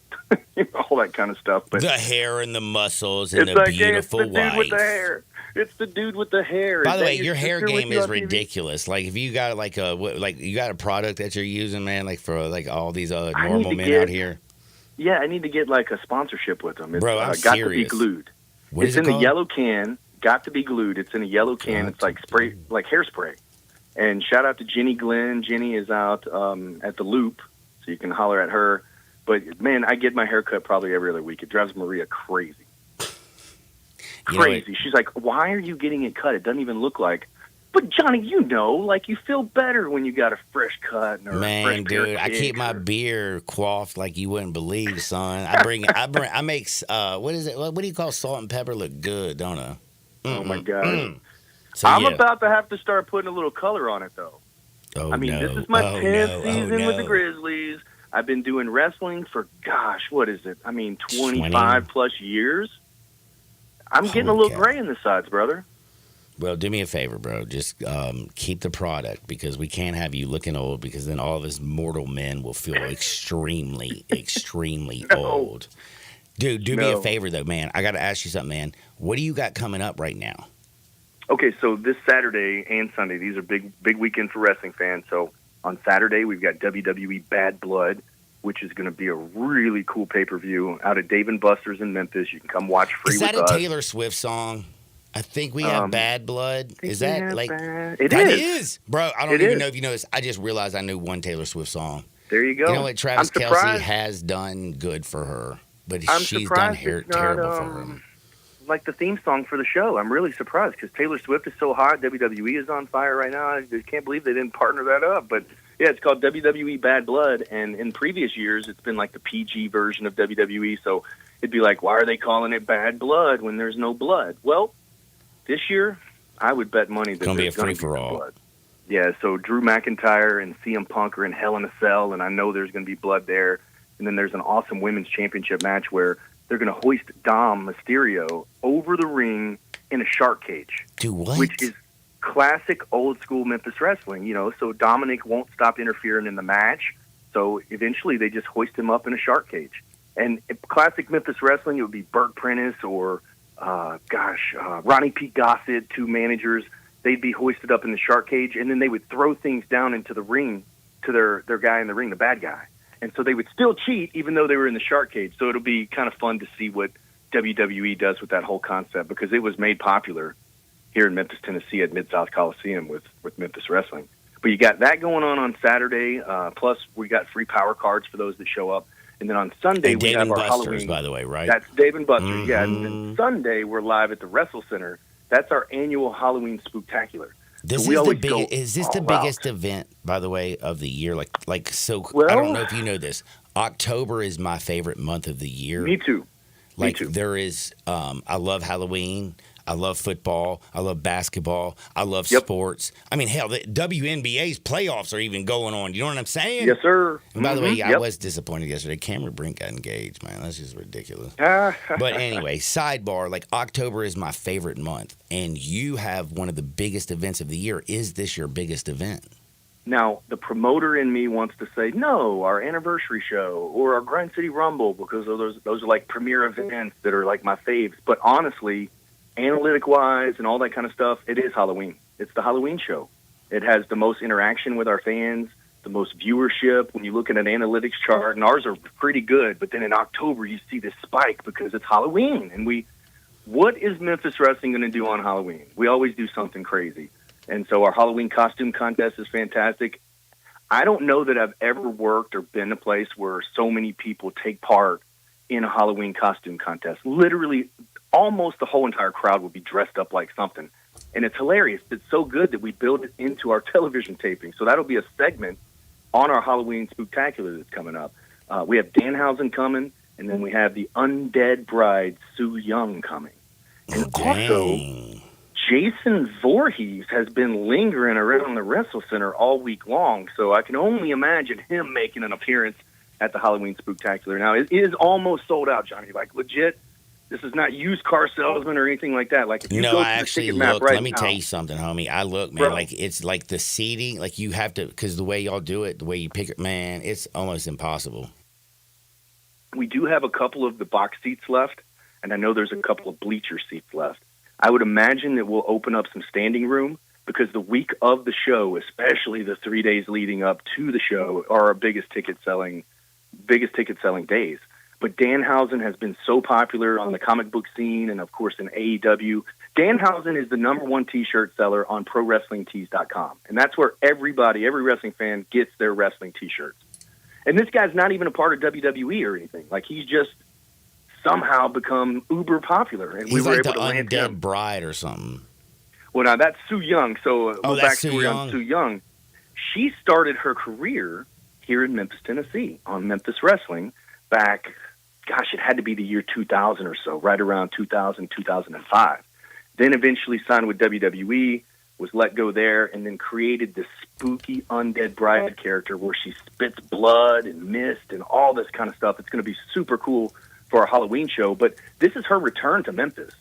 all that kind of stuff. But
the hair and the muscles and the
like,
beautiful
it's the
wife.
Dude with the hair. It's the dude with the hair.
By the way, your hair game is ridiculous. Like if you got you got a product that you're using, man, like for like all these normal men out here.
Yeah, I need to get like a sponsorship with them. It's,
Bro, I'm
got
serious.
to be glued.
What
it's
is it
in
called?
the yellow can. Got to be glued. It's in a yellow can. It's like spray, like hairspray. And shout out to Jenny Glenn. Jenny is out at the Loop, so you can holler at her. But man, I get my hair cut probably every other week. It drives Maria crazy. Crazy. She's like, "Why are you getting it cut? It doesn't even look like." But Johnny, like you feel better when you got a fresh cut. Or
man,
a fresh
dude, I keep my beard coiffed like you wouldn't believe, son. I make what is it? What do you call salt and pepper look good, don't I?
Oh my god!
So,
I'm about to have to start putting a little color on it, though.
Oh,
I mean,
no.
this is my 10th season with the
no.
Grizzlies. I've been doing wrestling for, what is it? I mean, 25 plus years. I'm getting a little gray in the sides, brother.
Well, do me a favor, bro. Just keep the product because we can't have you looking old because then all of us mortal men will feel extremely, extremely old. Dude, do me a favor, though, man. I got to ask you something, man. What do you got coming up right now?
Okay, so this Saturday and Sunday, these are big weekend for wrestling fans. So on Saturday, we've got WWE Bad Blood, which is going to be a really cool pay-per-view out at Dave & Buster's in Memphis. You can come watch free with us.
Is that a Taylor Swift song? I think we have Bad Blood. Is that like
It is,
bro? I don't even know if you know this. I just realized I knew one Taylor Swift song.
There you go.
You know what? Travis Kelce has done good for her, but she's done terrible for him.
Like the theme song for the show. I'm really surprised because Taylor Swift is so hot. WWE is on fire right now. I can't believe they didn't partner that up. But yeah, it's called WWE Bad Blood, and in previous years, it's been like the PG version of WWE. So it'd be like, why are they calling it Bad Blood when there's no blood? Well, this year, I would bet money that
it's going to be a
free-for-all. Blood. Yeah, so Drew McIntyre and CM Punk are in Hell in a Cell, and I know there's going to be blood there. And then there's an awesome women's championship match where they're going to hoist Dom Mysterio over the ring in a shark cage.
Do what?
Which is classic old-school Memphis wrestling, you know. So Dominic won't stop interfering in the match. So eventually they just hoist him up in a shark cage. And classic Memphis wrestling, it would be Burt Prentice or Ronnie P. Gossett, two managers. They'd be hoisted up in the shark cage, and then they would throw things down into the ring to their guy in the ring, the bad guy. And so they would still cheat even though they were in the shark cage. So it'll be kind of fun to see what WWE does with that whole concept because it was made popular here in Memphis, Tennessee at Mid-South Coliseum with Memphis Wrestling. But you got that going on Saturday. Plus, we got free power cards for those that show up. And then on Sunday, we have our Halloween.
By the way, right?
That's Dave & Buster's, yeah. And then Sunday, we're live at the Wrestle Center. That's our annual Halloween Spooktacular.
Is this the biggest event, by the way, of the year? Well, I don't know if you know this. October is my favorite month of the year.
Me too.
There is, I love Halloween. I love football. I love basketball. I love sports. I mean, hell, the WNBA's playoffs are even going on. You know what I'm saying?
Yes, sir.
And by the way, I was disappointed yesterday. Cameron Brink got engaged, man. That's just ridiculous. But anyway, sidebar, October is my favorite month, and you have one of the biggest events of the year. Is this your biggest event?
Now, the promoter in me wants to say, no, our anniversary show or our Grind City Rumble, because those are like premier events that are like my faves. But honestly, analytic-wise and all that kind of stuff, it is Halloween. It's the Halloween show. It has the most interaction with our fans, the most viewership. When you look at an analytics chart, and ours are pretty good, but then in October you see this spike because it's Halloween. And what is Memphis Wrestling going to do on Halloween? We always do something crazy. And so our Halloween costume contest is fantastic. I don't know that I've ever worked or been a place where so many people take part in a Halloween costume contest. Literally, almost the whole entire crowd will be dressed up like something. And it's hilarious. It's so good that we build it into our television taping. So that'll be a segment on our Halloween Spooktacular that's coming up. We have Danhausen coming, and then we have the Undead Bride, Sue Young, coming. And also, Jason Voorhees has been lingering around the Wrestle Center all week long, so I can only imagine him making an appearance at the Halloween Spooktacular. Now, it is almost sold out, Johnny. Legit. This is not used car salesman or anything like that. If you go
I
to
actually
the Ticket
look.
Map
Let me tell you something, homie. I look, man.
Bro.
It's like the seating. You have to, because the way y'all do it, the way you pick it, man, it's almost impossible.
We do have a couple of the box seats left, and I know there's a couple of bleacher seats left. I would imagine that we'll open up some standing room because the week of the show, especially the 3 days leading up to the show, are our biggest ticket selling days. But Danhausen has been so popular on the comic book scene and, of course, in AEW. Danhausen is the #1 T-shirt seller on ProWrestlingTees.com. And that's where every wrestling fan gets their wrestling T-shirts. And this guy's not even a part of WWE or anything. He's just somehow become uber popular. And
He's
we were
like
able
the
to land
Undead
him.
Bride or something.
Well, now, that's Sue Young. So
that's
backstory
Sue Young.
on Sue Young. She started her career here in Memphis, Tennessee, on Memphis Wrestling back... Gosh, it had to be the year 2000 or so, right around 2000, 2005. Then eventually signed with WWE, was let go there, and then created this spooky Undead Bride character where she spits blood and mist and all this kind of stuff. It's going to be super cool for our Halloween show. But this is her return to Memphis.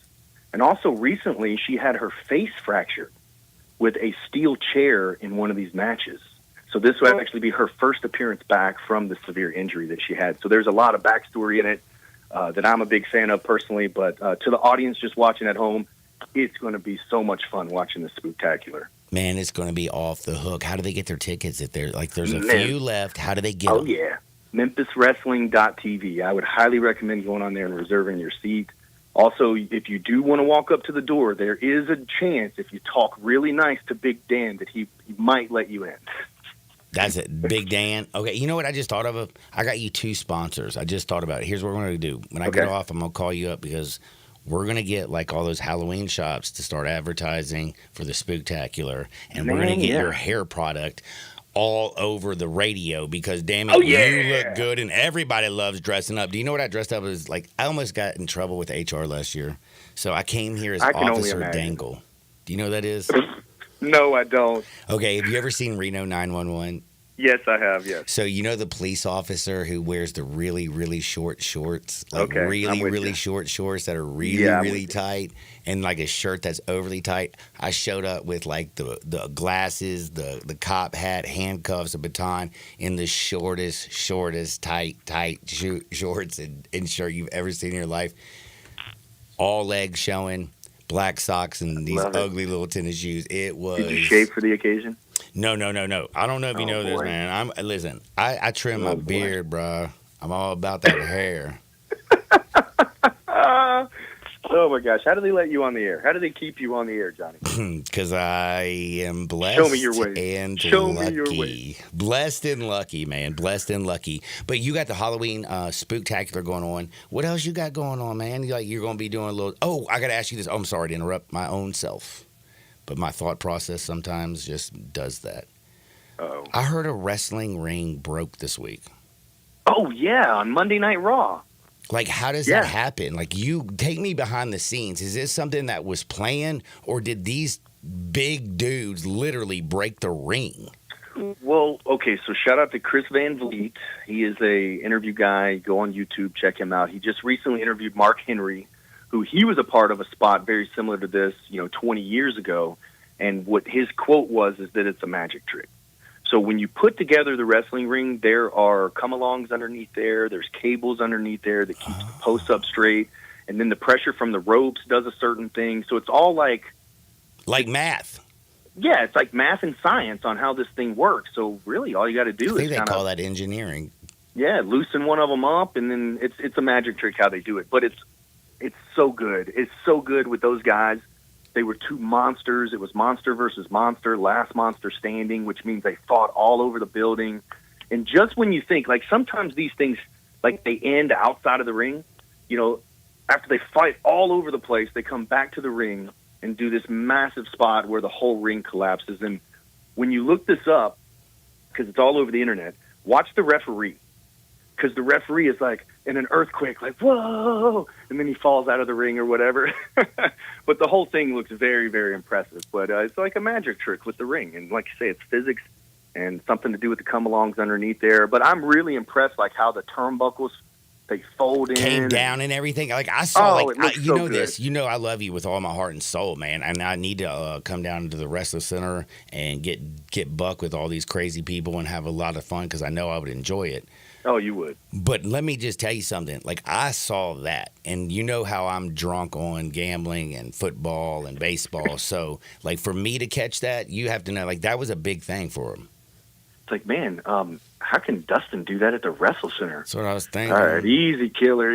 And also recently, she had her face fractured with a steel chair in one of these matches. So this would actually be her first appearance back from the severe injury that she had. So there's a lot of backstory in it that I'm a big fan of personally. But to the audience just watching at home, it's going to be so much fun watching this Spooktacular.
Man, it's going to be off the hook. How do they get their tickets? If there's a few left, how do they get them?
Oh, yeah. MemphisWrestling.tv. I would highly recommend going on there and reserving your seat. Also, if you do want to walk up to the door, there is a chance, if you talk really nice to Big Dan, that he might let you in.
That's it, Big Dan. Okay, you know what I just thought of? I got you 2 sponsors. I just thought about it. Here's what we're going to do. When I get off, I'm going to call you up because we're going to get like all those Halloween shops to start advertising for the Spooktacular. And we're going to get your hair product all over the radio because, damn it, you look good and everybody loves dressing up. Do you know what I dressed up as? Like, I almost got in trouble with HR last year. So I came here as Officer Dangle. Do you know who that is?
No, I don't.
Okay, have you ever seen Reno 911?
Yes, I have, yes.
So you know the police officer who wears the really, really short shorts? Like really short shorts that are really tight and like a shirt that's overly tight? I showed up with like the glasses, the cop hat, handcuffs, a baton, in the shortest tight shorts and shirt you've ever seen in your life. All legs showing, black socks, and these ugly little tennis shoes. It was.
Did you shave for the occasion?
No. I don't know if you know this, man. Listen, I trim my beard, bro. I'm all about that hair.
Oh, my gosh. How do they let you on the air? How do they keep you on the air, Johnny?
Because I am blessed.
Show me your ways.
And
Show
lucky.
me your ways.
Blessed and lucky, man. Blessed and lucky. But you got the Halloween Spooktacular going on. What else you got going on, man? You're going to be doing a little... Oh, I got to ask you this. Oh, I'm sorry to interrupt my own self. But my thought process sometimes just does that.
Oh.
I heard a wrestling ring broke this week.
Oh, yeah, on Monday Night Raw.
Like, how does that happen? Like, you take me behind the scenes. Is this something that was planned, or did these big dudes literally break the ring?
Well, okay, so shout out to Chris Van Vliet. He is a interview guy. Go on YouTube, check him out. He just recently interviewed Mark Henry, who he was a part of a spot very similar to this, 20 years ago. And what his quote was is that it's a magic trick. So when you put together the wrestling ring, there are come-alongs underneath there. There's cables underneath there that keeps the posts up straight. And then the pressure from the ropes does a certain thing. So it's all like
math.
Yeah, it's like math and science on how this thing works. So really all you got to do
is they call that engineering.
Yeah, loosen one of them up, and then it's a magic trick how they do it. But it's so good. It's so good with those guys. They were 2 monsters. It was monster versus monster, last monster standing, which means they fought all over the building. And just when you think, like sometimes these things, like they end outside of the ring, after they fight all over the place, they come back to the ring and do this massive spot where the whole ring collapses. And when you look this up, because it's all over the internet, watch the referee. Because the referee is like in an earthquake, like, whoa, and then he falls out of the ring or whatever. But the whole thing looks very, very impressive. But it's like a magic trick with the ring. And like you say, it's physics and something to do with the come-alongs underneath there. But I'm really impressed, like how the turnbuckles, they fold in.
Came down and everything. Like I saw,
this.
I love you with all my heart and soul, man. And I need to come down to the Wrestling Center and get buck with all these crazy people and have a lot of fun because I know I would enjoy it.
Oh, you would.
But let me just tell you something. Like, I saw that, and you know how I'm drunk on gambling and football and baseball. So, like, for me to catch that, you have to know, like, that was a big thing for him.
It's like, man, how can Dustin do that at the Wrestle Center?
That's what I was thinking.
All right, easy killer.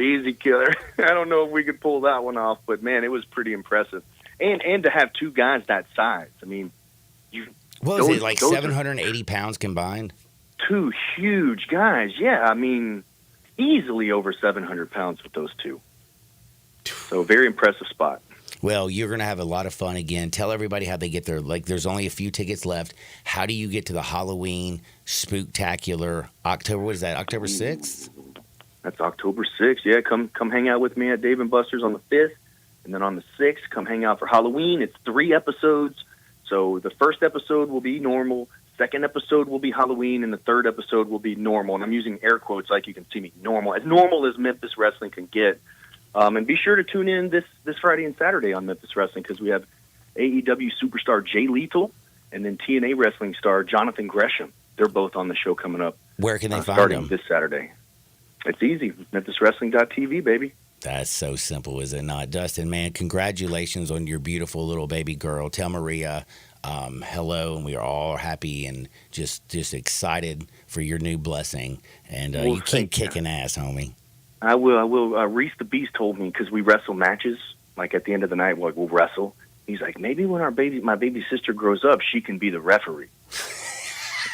I don't know if we could pull that one off, but, man, it was pretty impressive. And to have 2 guys that size. I mean,
what was it, like 780 pounds combined?
2 huge guys. Yeah, I mean, easily over 700 pounds with those 2. So, very impressive spot.
Well, you're going to have a lot of fun again. Tell everybody how they get there. Like, there's only a few tickets left. How do you get to the Halloween Spooktacular October? What is that, October 6th?
That's October 6th. Yeah, come hang out with me at Dave & Buster's on the 5th. And then on the 6th, come hang out for Halloween. It's 3 episodes. So, the first episode will be normal. Second episode will be Halloween, and the third episode will be normal. And I'm using air quotes like you can see me, normal. As normal as Memphis Wrestling can get. And be sure to tune in this Friday and Saturday on Memphis Wrestling, because we have AEW superstar Jay Lethal and then TNA wrestling star Jonathan Gresham. They're both on the show coming up.
Where can they find
starting
them?
This Saturday. It's easy. MemphisWrestling.tv, baby.
That's so simple, is it not? Dustin, man, congratulations on your beautiful little baby girl. Tell Maria hello, and we are all happy and just excited for your new blessing. And you keep kicking ass, homie.
I will. Reese the Beast told me, because we wrestle matches, like at the end of the night, we'll wrestle. He's like, maybe when my baby sister grows up, she can be the referee.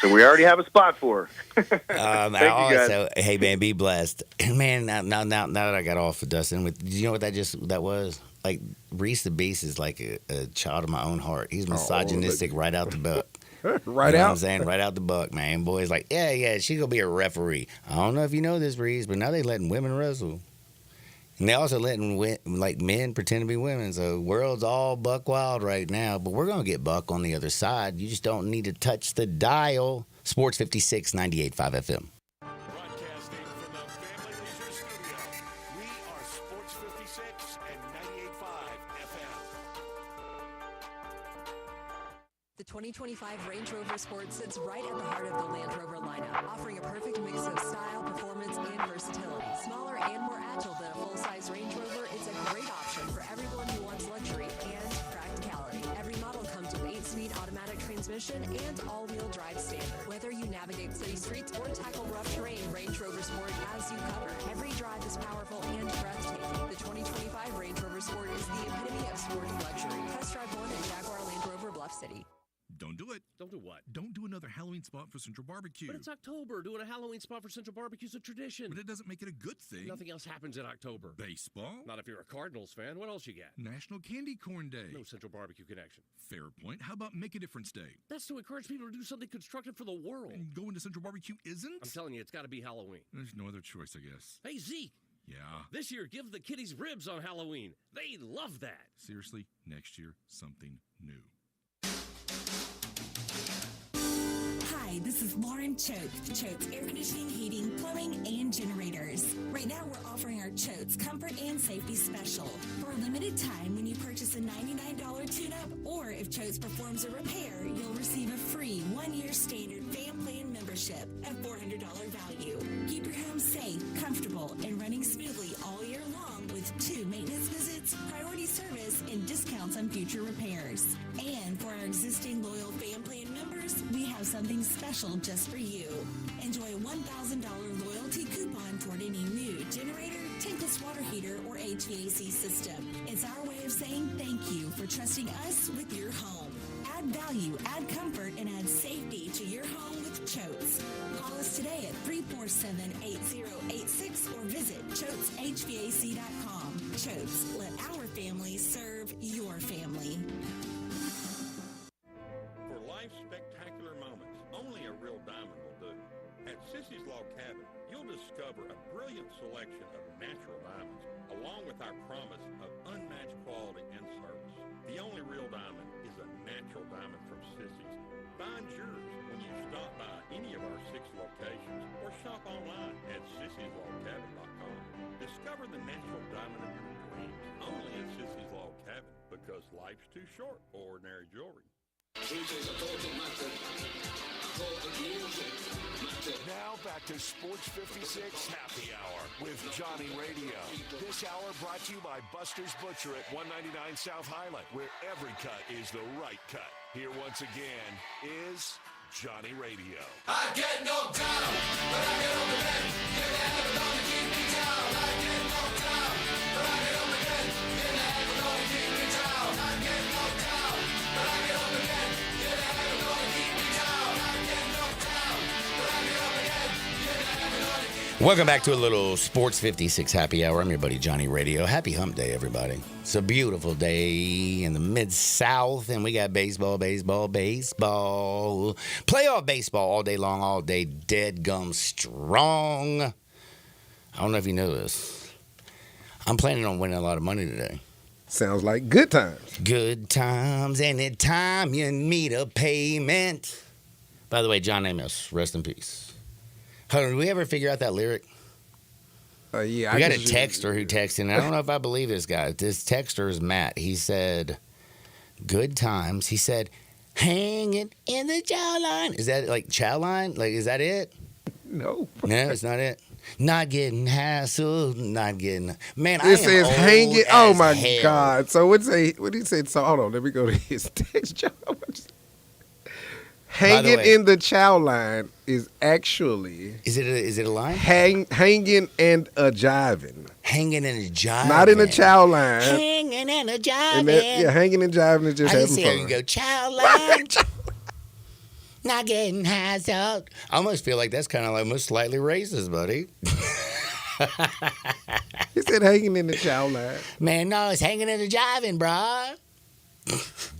So we already have a spot for her. Thank you, guys.
Hey, man, be blessed. Man, now that I got off of Dustin, do you know what that was? Like, Reese the Beast is like a child of my own heart. He's misogynistic right out the buck.
Right
you know
out?
What I'm saying? Right out the buck, man. Boy's like, yeah, she gonna be a referee. I don't know if you know this, Reese, but now they letting women wrestle. And they also letting men pretend to be women. So world's all buck wild right now. But we're going to get buck on the other side. You just don't need to touch the dial. Sports 56, 98.5 FM.
Broadcasting from the Family Leisure Studio, we are Sports 56 and 98.5 FM.
The 2025 Range Rover Sport sits right at the heart of the Land Rover lineup, offering a perfect mix of style, performance, and versatility. Smaller and more agile than a full-size Range Rover, it's a great option for everyone who wants luxury and practicality. Every model comes with 8-speed automatic transmission and all-wheel drive standard. Whether you navigate city streets or tackle rough terrain, Range Rover Sport has you covered. Every drive is powerful and breathtaking. The 2025 Range Rover Sport is the epitome of sporty luxury. Test drive one at Jaguar Land Rover Bluff City.
Don't do it.
Don't do what?
Don't do another Halloween spot for Central Barbecue.
But it's October. Doing a Halloween spot for Central Barbecue is a tradition.
But it doesn't make it a good thing.
Nothing else happens in October.
Baseball?
Not if you're a Cardinals fan. What else you got?
National Candy Corn Day.
No Central Barbecue connection.
Fair point. How about Make a Difference Day?
That's to encourage people to do something constructive for the world.
And going to Central Barbecue isn't?
I'm telling you, it's got to be Halloween.
There's no other choice, I guess.
Hey, Zeke.
Yeah?
This year, give the kiddies ribs on Halloween. They love that.
Seriously, next year, something new.
Hi, this is Lauren Choate Air Conditioning, Heating, Plumbing, and Generators. Right now, we're offering our Choate's Comfort and Safety Special. For a limited time, when you purchase a $99 tune-up, or if Choate's performs a repair, you'll receive a free 1-year standard fan plan membership at $400 value. Keep your home safe, comfortable, and running smoothly all year long with 2 maintenance visits, priority service, and discounts on future repairs. And for our existing loyal fan plan members, we have something special just for you. Enjoy a $1,000 loyalty coupon toward any new generator, tankless water heater, or HVAC system. It's our way of saying thank you for trusting us with your home. Add value, add comfort, and add safety to your home with Choates. Call us today at 347-8086 or visit ChoatesHVAC.com. Choates, let our family serve your family.
For life's spectacular moments, only a real diamond will do. At Sissy's Log Cabin, you'll discover a brilliant selection of natural diamonds, along with our promise of unmatched quality and service. The only real diamond is a natural diamond from Sissy's. Find yours when you stop by any of our 6 locations or shop online at sissyslogcabin.com. Discover the natural diamond of your dreams only at Sissy's Log Cabin, because life's too short for ordinary jewelry.
Now back to Sports 56 Happy Hour with Johnny Radio. This hour brought to you by Buster's Butcher at 199 South Highland, where every cut is the right cut. Here once again is Johnny Radio.
I get knocked down, but I get up again. You're never gonna keep me down. I get knocked down, but I get up again. You're never gonna keep me down. I get knocked down, but I get up again. You're never gonna keep me down. I get knocked down, but I get up again. You're never gonna keep me down.
Welcome back to a little Sports 56 Happy Hour. I'm your buddy Johnny Radio. Happy Hump Day, everybody. It's a beautiful day in the Mid-South, and we got baseball. Playoff baseball all day long, all day, dead gum strong. I don't know if you know this. I'm planning on winning a lot of money today.
Sounds like good times.
Good times, anytime you need a payment. By the way, John Amos, rest in peace. Hold on, did we ever figure out that lyric?
Yeah,
we got a texter who texted in. I don't know if I believe this guy. This texter is Matt. He said, good times. He said, hanging in the chow line. Is that like chow line? Like, is that it?
No.
No, it's not it. Not getting hassled, not getting. Man,
It says hanging. Oh my
hell.
God! So what he said? So hold on, let me go to his text. Job. Hanging in the chow line is actually.
Is it a line?
Hanging and a jiving.
Hanging and a jiving.
Not in a chow line.
Hanging and a jiving.
And hanging and jiving is just
I
having
see
fun.
you go chow line. Not getting hassled. I almost feel like that's kind of like almost slightly racist, buddy.
He said hanging in the chow line.
Man, no, it's hanging in the jiving, brah.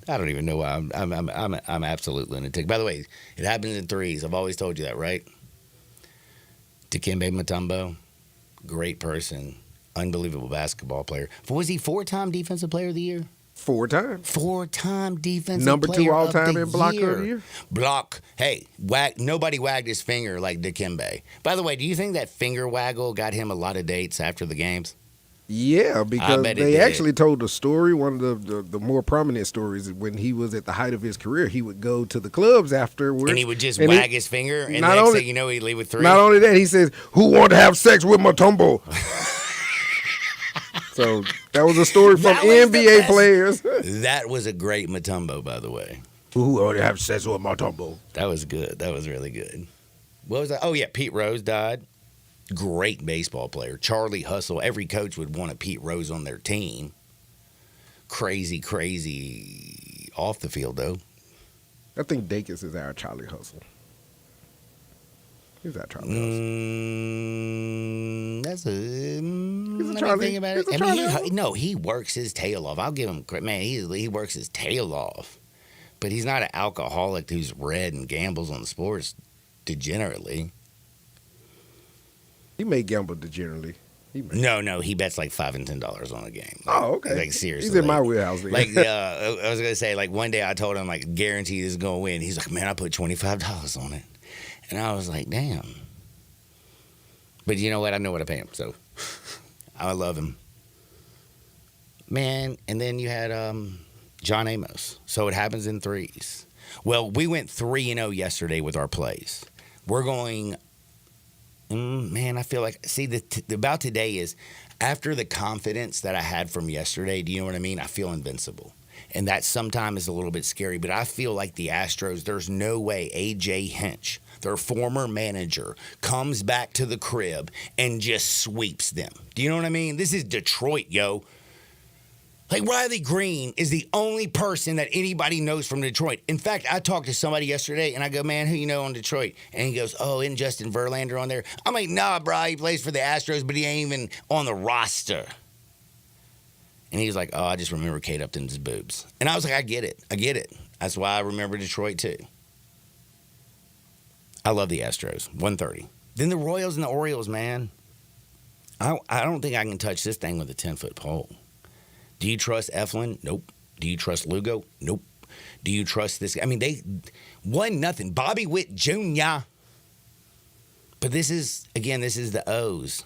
I don't even know why I'm absolute lunatic. By the way, it happens in threes. I've always told you that, right? Dikembe Mutombo, great person, unbelievable basketball player. Was he 4-time Defensive Player of the Year?
4 times.
4-time Defensive
Number
Player
2 all
of
time
the
in block
year.
of the year.
Block. Hey, nobody wagged his finger like Dikembe. By the way, do you think that finger waggle got him a lot of dates after the games?
Yeah, because they actually told a story. One of the more prominent stories when he was at the height of his career, he would go to the clubs afterwards.
And he would just wag his finger, and the next thing you know, he'd leave with 3.
Not only that, he says, "Who wanted to have sex with Mutombo?" So that was a story from NBA players.
That was a great Mutombo, by the way.
Who wanted to have sex with Mutombo?
That was good. That was really good. What was that? Oh, yeah, Pete Rose died. Great baseball player. Charlie Hustle. Every coach would want a Pete Rose on their team. Crazy off the field, though.
I think Dacus is our Charlie Hustle. He's our Charlie Hustle.
That's a...
He's a Charlie.
Think about it.
He's a Charlie.
No, he works his tail off. I'll give him credit. Man, he works his tail off. But he's not an alcoholic who's red and gambles on sports degenerately.
He may gamble degenerately.
No, he bets like $5 and $10 on a game.
Oh, okay.
Like seriously,
he's in my wheelhouse.
Like I was gonna say, like one day I told him like guaranteed he's gonna win. He's like, man, I put $25 on it, and I was like, damn. But you know what? I know what I pay him, so I love him, man. And then you had John Amos. So it happens in threes. Well, we went 3-0 yesterday with our plays. We're going. Man, I feel like, see, about today is after the confidence that I had from yesterday, do you know what I mean? I feel invincible. And that sometimes is a little bit scary, but I feel like the Astros, there's no way A.J. Hinch, their former manager, comes back to the crib and just sweeps them. Do you know what I mean? This is Detroit, yo. Like, Riley Green is the only person that anybody knows from Detroit. In fact, I talked to somebody yesterday, and I go, man, who you know on Detroit? And he goes, oh, isn't Justin Verlander on there? I'm like, nah, bro, he plays for the Astros, but he ain't even on the roster. And he was like, oh, I just remember Kate Upton's boobs. And I was like, I get it. That's why I remember Detroit, too. I love the Astros, 130. Then the Royals and the Orioles, man. I don't think I can touch this thing with a 10-foot pole. Do you trust Eflin? Nope. Do you trust Lugo? Nope. Do you trust this? I mean, they 1-0. Bobby Witt Jr. But this is the O's.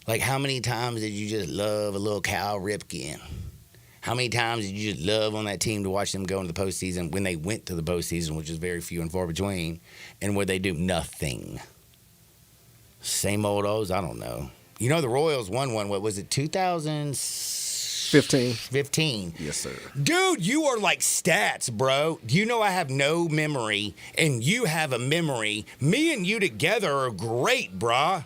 Like, how many times did you just love a little Cal Ripken? How many times did you just love on that team to watch them go into the postseason when they went to the postseason, which is very few and far between, and where they do nothing? Same old O's? I don't know. You know, the Royals won one, what was it, 2015?
Yes, sir.
Dude, you are like stats, bro. You know I have no memory, and you have a memory. Me and you together are great, brah.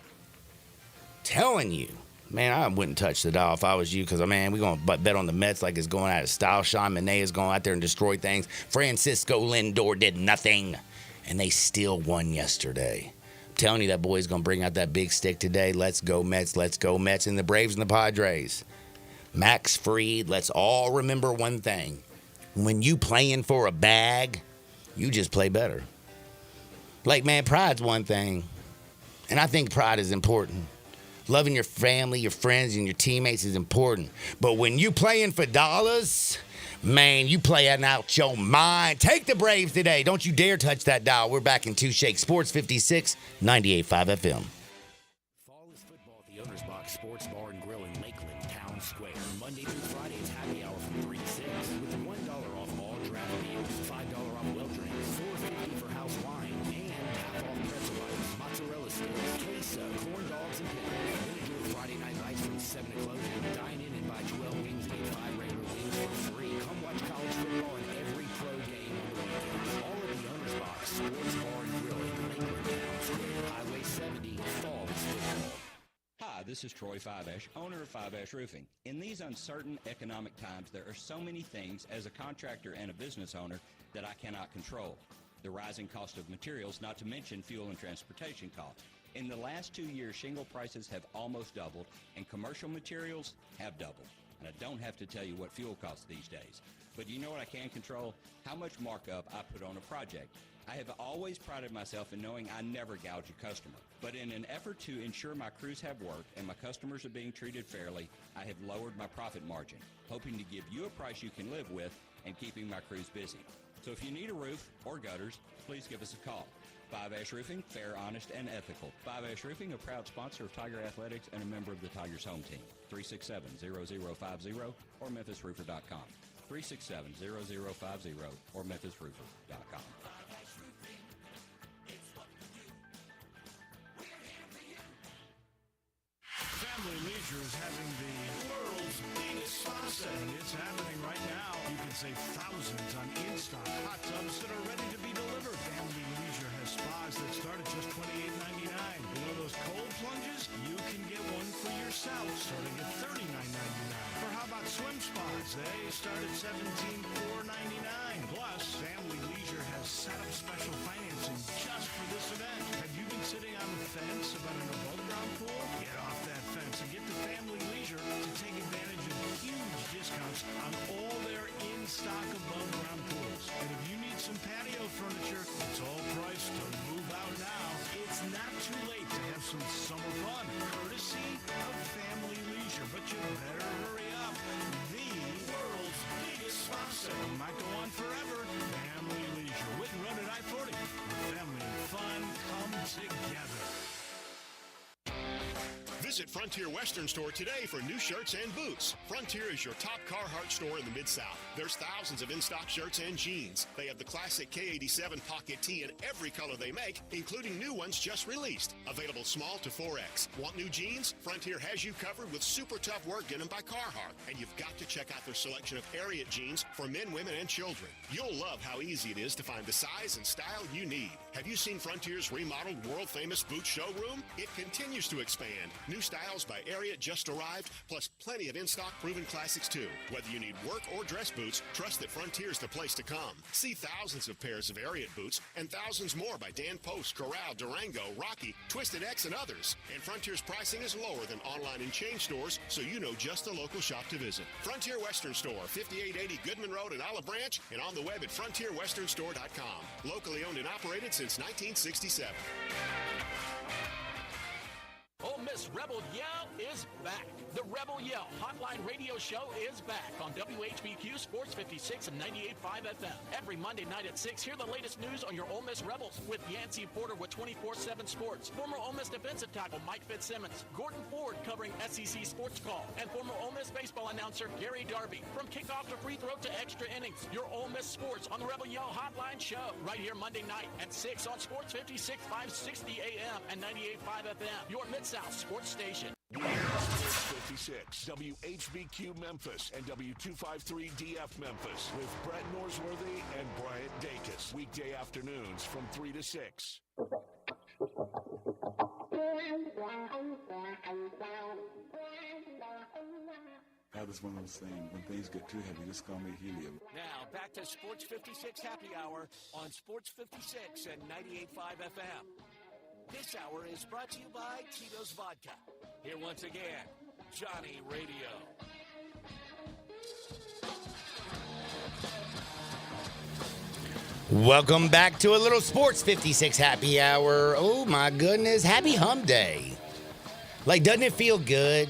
Telling you. Man, I wouldn't touch the dial if I was you because, man, we're going to bet on the Mets like it's going out of style. Sean Manaea is going out there and destroy things. Francisco Lindor did nothing, and they still won yesterday. I'm telling you, that boy's going to bring out that big stick today. Let's go Mets, let's go Mets, and the Braves and the Padres. Max Fried, let's all remember one thing. When you playing for a bag, you just play better. Like, man, pride's one thing, and I think pride is important. Loving your family, your friends, and your teammates is important. But when you playing for dollars, man, you playing out your mind. Take the Braves today. Don't you dare touch that dial. We're back in 2 Shakes. Sports 56, 98.5 FM.
Call at the Owner's Box Sports Bar and Grill in Lakeland, Town Square. Monday through Friday is happy hour from 3 to 6 with $1 off all draft meals, $5 off well drinks, $4.50 for house wine, and half off pretzel bites, mozzarella sticks, queso, corn dogs, and pickles. Then enjoy Friday night lights from 7 to closing. Dine in and buy 12 wings and get 5 regular wings for free. Come watch college football and every pro game on the weekends. All at the Owner's Box Sports Bar and Grill in Lakeland, Town Square. Highway 70, fall is football.
Hi, this is Troy Fiveash, owner of Fiveash Roofing. In these uncertain economic times, there are so many things as a contractor and a business owner that I cannot control. The rising cost of materials, not to mention fuel and transportation costs. In the last 2 years, shingle prices have almost doubled, and commercial materials have doubled. And I don't have to tell you what fuel costs these days. But you know what I can control? How much markup I put on a project. I have always prided myself in knowing I never gouge a customer. But in an effort to ensure my crews have work and my customers are being treated fairly, I have lowered my profit margin, hoping to give you a price you can live with and keeping my crews busy. So if you need a roof or gutters, please give us a call. Five Ash Roofing, fair, honest, and ethical. Five Ash Roofing, a proud sponsor of Tiger Athletics and a member of the Tigers home team. 367-0050 or memphisroofer.com. 367-0050 or memphisroofer.com.
Family Leisure is having the world's biggest spa set. It's happening right now. You can save thousands on in-stock hot tubs that are ready to be delivered. Family Leisure has spas that start at just $28.99. You know those cold plunges? You can get one for yourself starting at $39.99. Or how about swim spas? They start at $17,499. Plus, Family Leisure has set up special financing just for this event. Have you been sitting on the fence about an above-ground pool? Get off that fence and get to Family Leisure to take advantage of huge discounts on all their in-stock above-ground pools. And if you need some patio furniture, it's all priced to move out now. It's not too late to have some summer fun, courtesy of Family Leisure. But you better hurry up. The world's biggest spa set might go on forever. Family Leisure. Whitten Road at I-40. Family and fun come together.
Visit Frontier Western Store today for new shirts and boots. Frontier is your top Carhartt store in the Mid-South. There's thousands of in-stock shirts and jeans. They have the classic K87 pocket tee in every color they make, including new ones just released. Available small to 4X. Want new jeans? Frontier has you covered with super tough work denim by Carhartt. And you've got to check out their selection of Ariat jeans for men, women, and children. You'll love how easy it is to find the size and style you need. Have you seen Frontier's remodeled world-famous boot showroom? It continues to expand. New styles by Ariat just arrived, plus plenty of in-stock proven classics too. Whether you need work or dress boots, trust that Frontier's the place to come. See thousands of pairs of Ariat boots and thousands more by Dan Post, Corral, Durango, Rocky, Twisted X, and others. And Frontier's pricing is lower than online and chain stores, so you know just the local shop to visit. Frontier Western Store, 5880 Goodman Road in Olive Branch, and on the web at frontierwesternstore.com. Locally owned and operated since 1967.
Ole Miss Rebel Yell is back. The Rebel Yell Hotline Radio Show is back on WHBQ Sports 56 and 98.5 FM. Every Monday night at 6, hear the latest news on your Ole Miss Rebels with Yancey Porter with 24/7 Sports, former Ole Miss defensive tackle Mike Fitzsimmons, Gordon Ford covering SEC Sports Call, and former Ole Miss baseball announcer Gary Darby. From kickoff to free throw to extra innings, your Ole Miss Sports on the Rebel Yell Hotline Show right here Monday night at 6 on Sports 56, 560 AM and 98.5 FM. Your Mid-South Sports Station.
Sports 56, WHBQ Memphis and W253DF Memphis with Brett Norsworthy and Bryant Dacus. Weekday afternoons from 3 to 6.
That is one of those things. When things get too heavy, just call me helium.
Now, back to Sports 56 Happy Hour on Sports 56 and 98.5 FM. This hour is brought to you by Tito's Vodka. Here once again, Johnny Radio.
Welcome back to a little Sports 56 Happy Hour. Oh, my goodness. Happy Hump Day. Like, doesn't it feel good?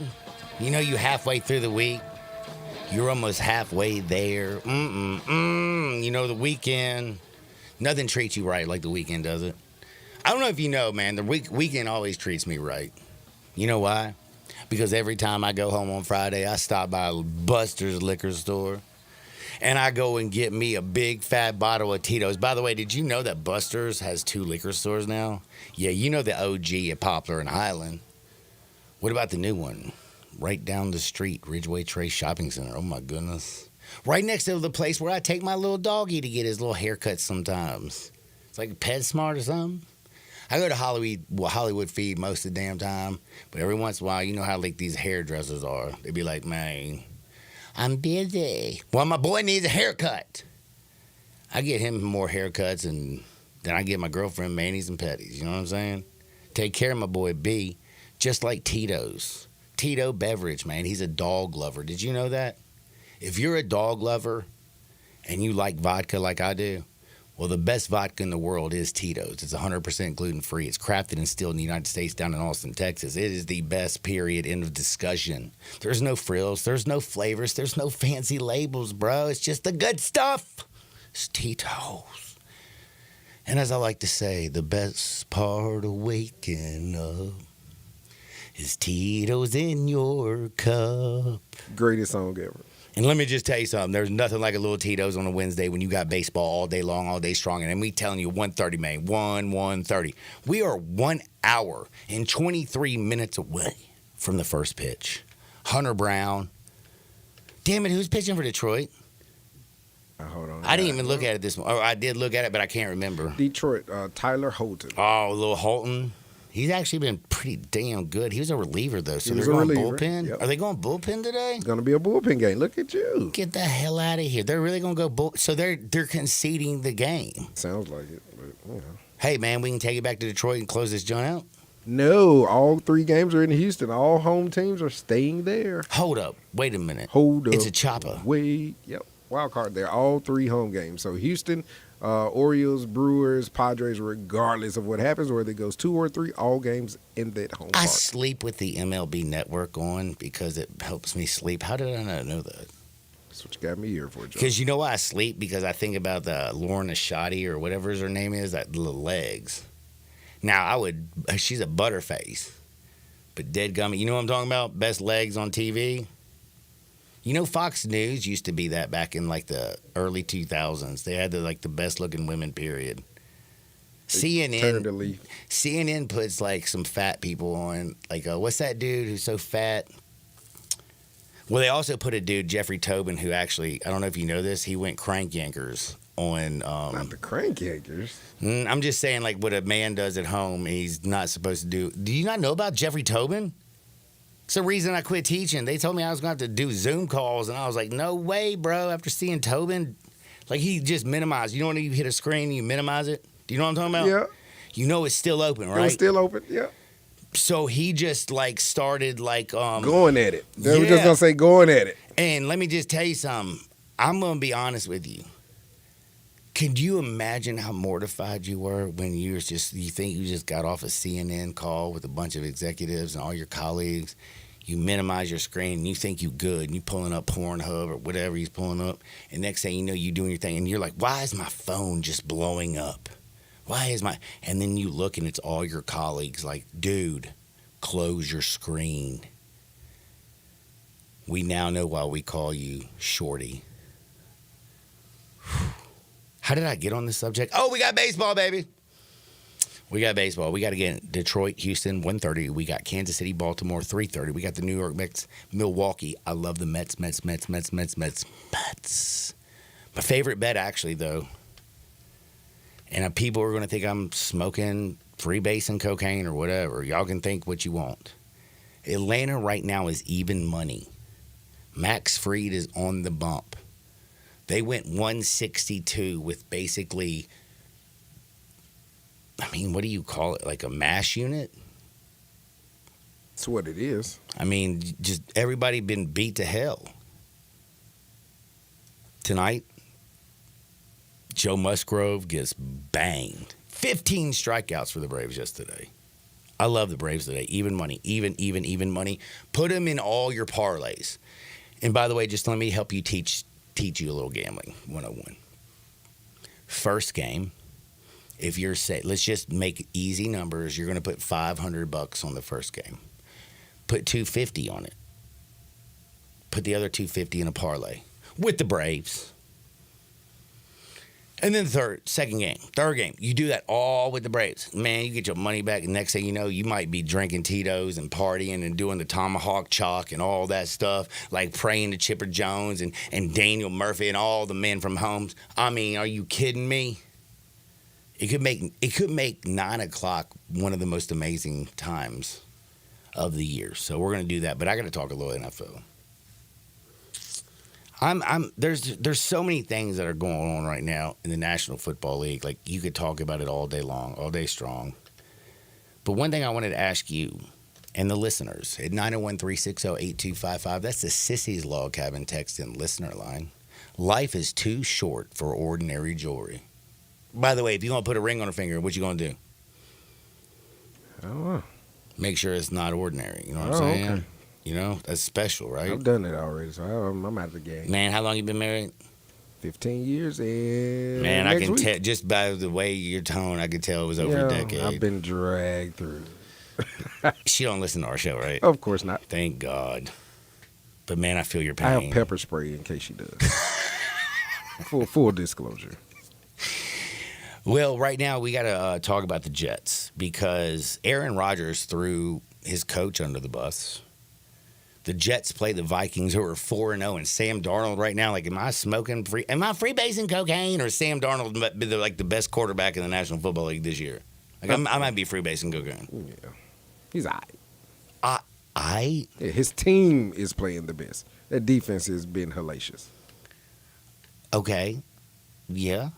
You know, you halfway through the week. You're almost halfway there. You know, the weekend. Nothing treats you right like the weekend, does it? I don't know if you know, man. The weekend always treats me right. You know why? Because every time I go home on Friday, I stop by Buster's liquor store and I go and get me a big fat bottle of Tito's. By the way, did you know that Buster's has 2 liquor stores now? Yeah, you know the OG at Poplar and Highland. What about the new one? Right down the street, Ridgeway Trace Shopping Center. Oh my goodness. Right next to the place where I take my little doggy to get his little haircut sometimes. It's like PetSmart or something. I go to Hollywood Feed most of the damn time, but every once in a while, you know how like these hairdressers are. They be like, man, I'm busy. Well, my boy needs a haircut. I get him more haircuts and then I get my girlfriend manis and petties. You know what I'm saying? Take care of my boy B, just like Tito's. Tito Beverage, man. He's a dog lover. Did you know that? If you're a dog lover and you like vodka like I do, well, the best vodka in the world is Tito's. It's 100% gluten-free. It's crafted and distilled in the United States down in Austin, Texas. It is the best, period, end of discussion. There's no frills. There's no flavors. There's no fancy labels, bro. It's just the good stuff. It's Tito's. And as I like to say, the best part of waking up is Tito's in your cup.
Greatest song ever.
And let me just tell you something. There's nothing like a little Tito's on a Wednesday when you got baseball all day long, all day strong. And we telling you 1:30, man. 1:30. We are 1 hour and 23 minutes away from the first pitch. Hunter Brown. Damn it, who's pitching for Detroit?
Hold on.
I didn't even look at it this morning. I did look at it, but I can't remember.
Detroit, Tyler Holton.
Oh, little Holton. He's actually been pretty damn good. He was a reliever, though. So
He was
they're
a
going
reliever,
bullpen?
yep.
Are they going bullpen today?
It's going to be a bullpen game. Look at you.
Get the hell out of here. They're really going to go So they're conceding the game.
Sounds like it, but, you know.
Hey, man, we can take it back to Detroit and close this joint out?
No, all 3 games are in Houston. All home teams are staying there.
Hold up. Wait a minute.
Hold up.
It's a chopper.
Wait. Yep. Wild card there. All 3 home games. So Houston, Orioles, Brewers, Padres, regardless of what happens, whether it goes 2 or 3, all games in that home
I
park.
sleep with the MLB network on because it helps me sleep. How did I not know that?
That's what you got me here for, Joe.
Because you know why I sleep? Because I think about the Lorna Shoddy or whatever her name is, that little legs. Now, she's a butterface. But dead gummy, you know what I'm talking about? Best legs on TV? You know, Fox News used to be that back in like the early 2000s. They had the best looking women, period. CNN puts like some fat people on. Like, what's that dude who's so fat? Well, they also put a dude, Jeffrey Tobin, who actually, I don't know if you know this, he went crank yankers on.
Not the crank yankers.
I'm just saying, like, what a man does at home, he's not supposed to do. Do you not know about Jeffrey Tobin? It's the reason I quit teaching. They told me I was going to have to do Zoom calls, and I was like, no way, bro. After seeing Tobin, like, he just minimized. You know when you hit a screen, you minimize it? Do you know what I'm talking about?
Yeah.
You know it's still open, right?
It's still open, yeah.
So he just, like, started, like...
going at it. They were just going to say going at it.
And let me just tell you something. I'm going to be honest with you. Could you imagine how mortified you were when you think you just got off a CNN call with a bunch of executives and all your colleagues? You minimize your screen and you think you good and you pulling up Pornhub or whatever he's pulling up. And next thing you know, you doing your thing and you're like, why is my phone just blowing up? And then you look and it's all your colleagues like, dude, close your screen. We now know why we call you Shorty. How did I get on this subject? Oh, we got baseball, baby. We got baseball. We got to get Detroit, Houston, 1:30. We got Kansas City, Baltimore, 3:30. We got the New York Mets, Milwaukee. I love the Mets. My favorite bet, actually, though, and people are going to think I'm smoking freebase and cocaine or whatever. Y'all can think what you want. Atlanta right now is even money. Max Fried is on the bump. They went 162 with basically, I mean, what do you call it? Like a mash unit?
That's what it is.
I mean, just everybody been beat to hell. Tonight, Joe Musgrove gets banged. 15 strikeouts for the Braves yesterday. I love the Braves today. Even money. Even money. Put them in all your parlays. And by the way, just let me help you teach you a little gambling 101. First game, if you're let's just make easy numbers. You're going to put $500 on the first game. put $250 on it. Put the other $250 in a parlay with the Braves. And then third game, you do that all with the Braves. Man, you get your money back, and next thing you know, you might be drinking Tito's and partying and doing the tomahawk chalk and all that stuff, like praying to Chipper Jones and Daniel Murphy and all the men from Holmes. I mean, are you kidding me? It could make 9 o'clock one of the most amazing times of the year. So we're gonna do that, but I got to talk a little NFL. There's so many things that are going on right now in the National Football League. Like, you could talk about it all day long, all day strong. But one thing I wanted to ask you and the listeners at 901-360-8255, that's the Sissy's Log Cabin text and listener line. Life is too short for ordinary jewelry. By the way, if you want to put a ring on her finger, what you going to do?
I don't know.
Make sure it's not ordinary. You know what I'm saying?
Okay.
You know, that's special, right?
I've done it already, so I'm out of the game.
Man, how long you been married?
15 years and
man, I can
week.
tell just by the way your tone. I could tell it was over a decade.
I've been dragged through.
She don't listen to our show, right?
Of course not.
Thank God. But man, I feel your pain.
I have pepper spray in case she does. full disclosure.
Well, right now we got to talk about the Jets because Aaron Rodgers threw his coach under the bus. The Jets play the Vikings, who are 4-0, and Sam Darnold right now. Like, am I freebasing cocaine, or is Sam Darnold like the best quarterback in the National Football League this year? Like, I might be freebasing cocaine.
Yeah, he's all right.
Yeah,
his team is playing the best. That defense has been hellacious.
Okay, yeah,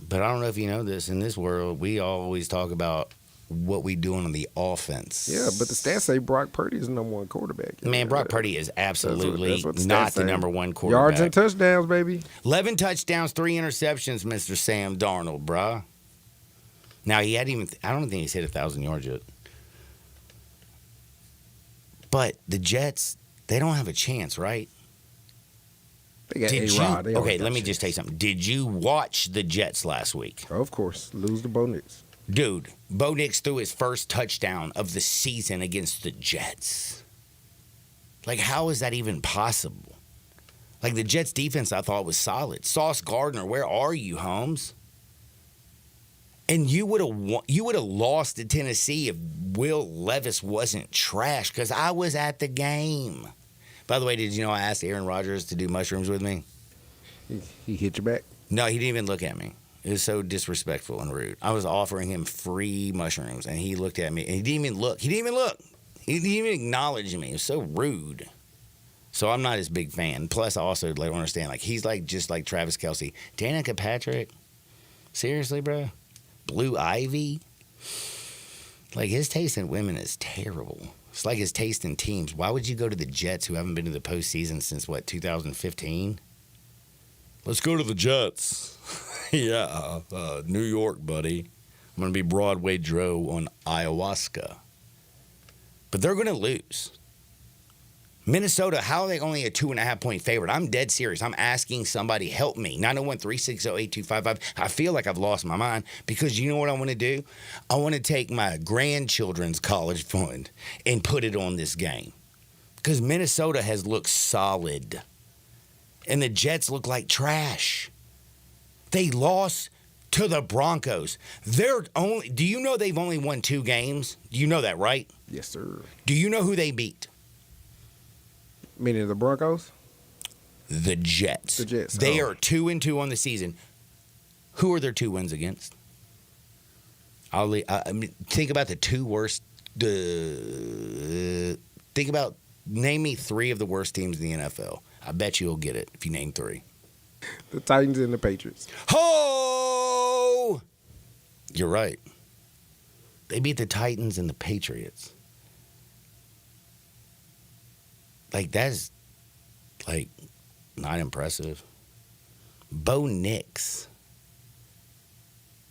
but I don't know if you know this. In this world, we always talk about what we doing on the offense.
Yeah, but the stats say Brock Purdy is the number one quarterback.
Man, Brock Purdy is absolutely
that's what
not the
say.
number one quarterback.
Yards and touchdowns, baby.
11 touchdowns, 3 interceptions, Mr. Sam Darnold, bruh. Now, I don't think he's hit 1,000 yards yet. But the Jets, they don't have a chance, right?
They got A-Rod.
Okay, let me just tell you something. Did you watch the Jets last week?
Of course. Lose to Bo Nix.
Dude, Bo Nix threw his first touchdown of the season against the Jets. Like, how is that even possible? Like, the Jets' defense, I thought, was solid. Sauce Gardner, where are you, Holmes? And you would have lost to Tennessee if Will Levis wasn't trash, because I was at the game. By the way, did you know I asked Aaron Rodgers to do mushrooms with me?
He hit your back?
No, he didn't even look at me. It was so disrespectful and rude. I was offering him free mushrooms, and he looked at me, and he didn't even look. He didn't even acknowledge me. It was so rude. So I'm not his big fan. Plus, I also don't understand. Like, he's like just like Travis Kelce. Danica Patrick? Seriously, bro? Blue Ivy? Like, his taste in women is terrible. It's like his taste in teams. Why would you go to the Jets, who haven't been to the postseason since, 2015? Let's go to the Jets. Yeah, New York, buddy. I'm going to be Broadway Joe on ayahuasca. But they're going to lose. Minnesota, how are they only a 2.5-point favorite? I'm dead serious. I'm asking somebody, help me. 901-360-8255. I feel like I've lost my mind because you know what I want to do? I want to take my grandchildren's college fund and put it on this game. Because Minnesota has looked solid. And the Jets look like trash. They lost to the Broncos. Do you know they've only won 2 games? You know that, right?
Yes, sir.
Do you know who they beat?
Meaning the Broncos?
The Jets.
The Jets.
They are 2-2 on the season. Who are their 2 wins against? Think about the 2 worst. Name me 3 of the worst teams in the NFL. I bet you'll get it if you name 3.
The Titans and the Patriots.
Ho! You're right. They beat the Titans and the Patriots. Like, that's, like, not impressive. Bo Nix,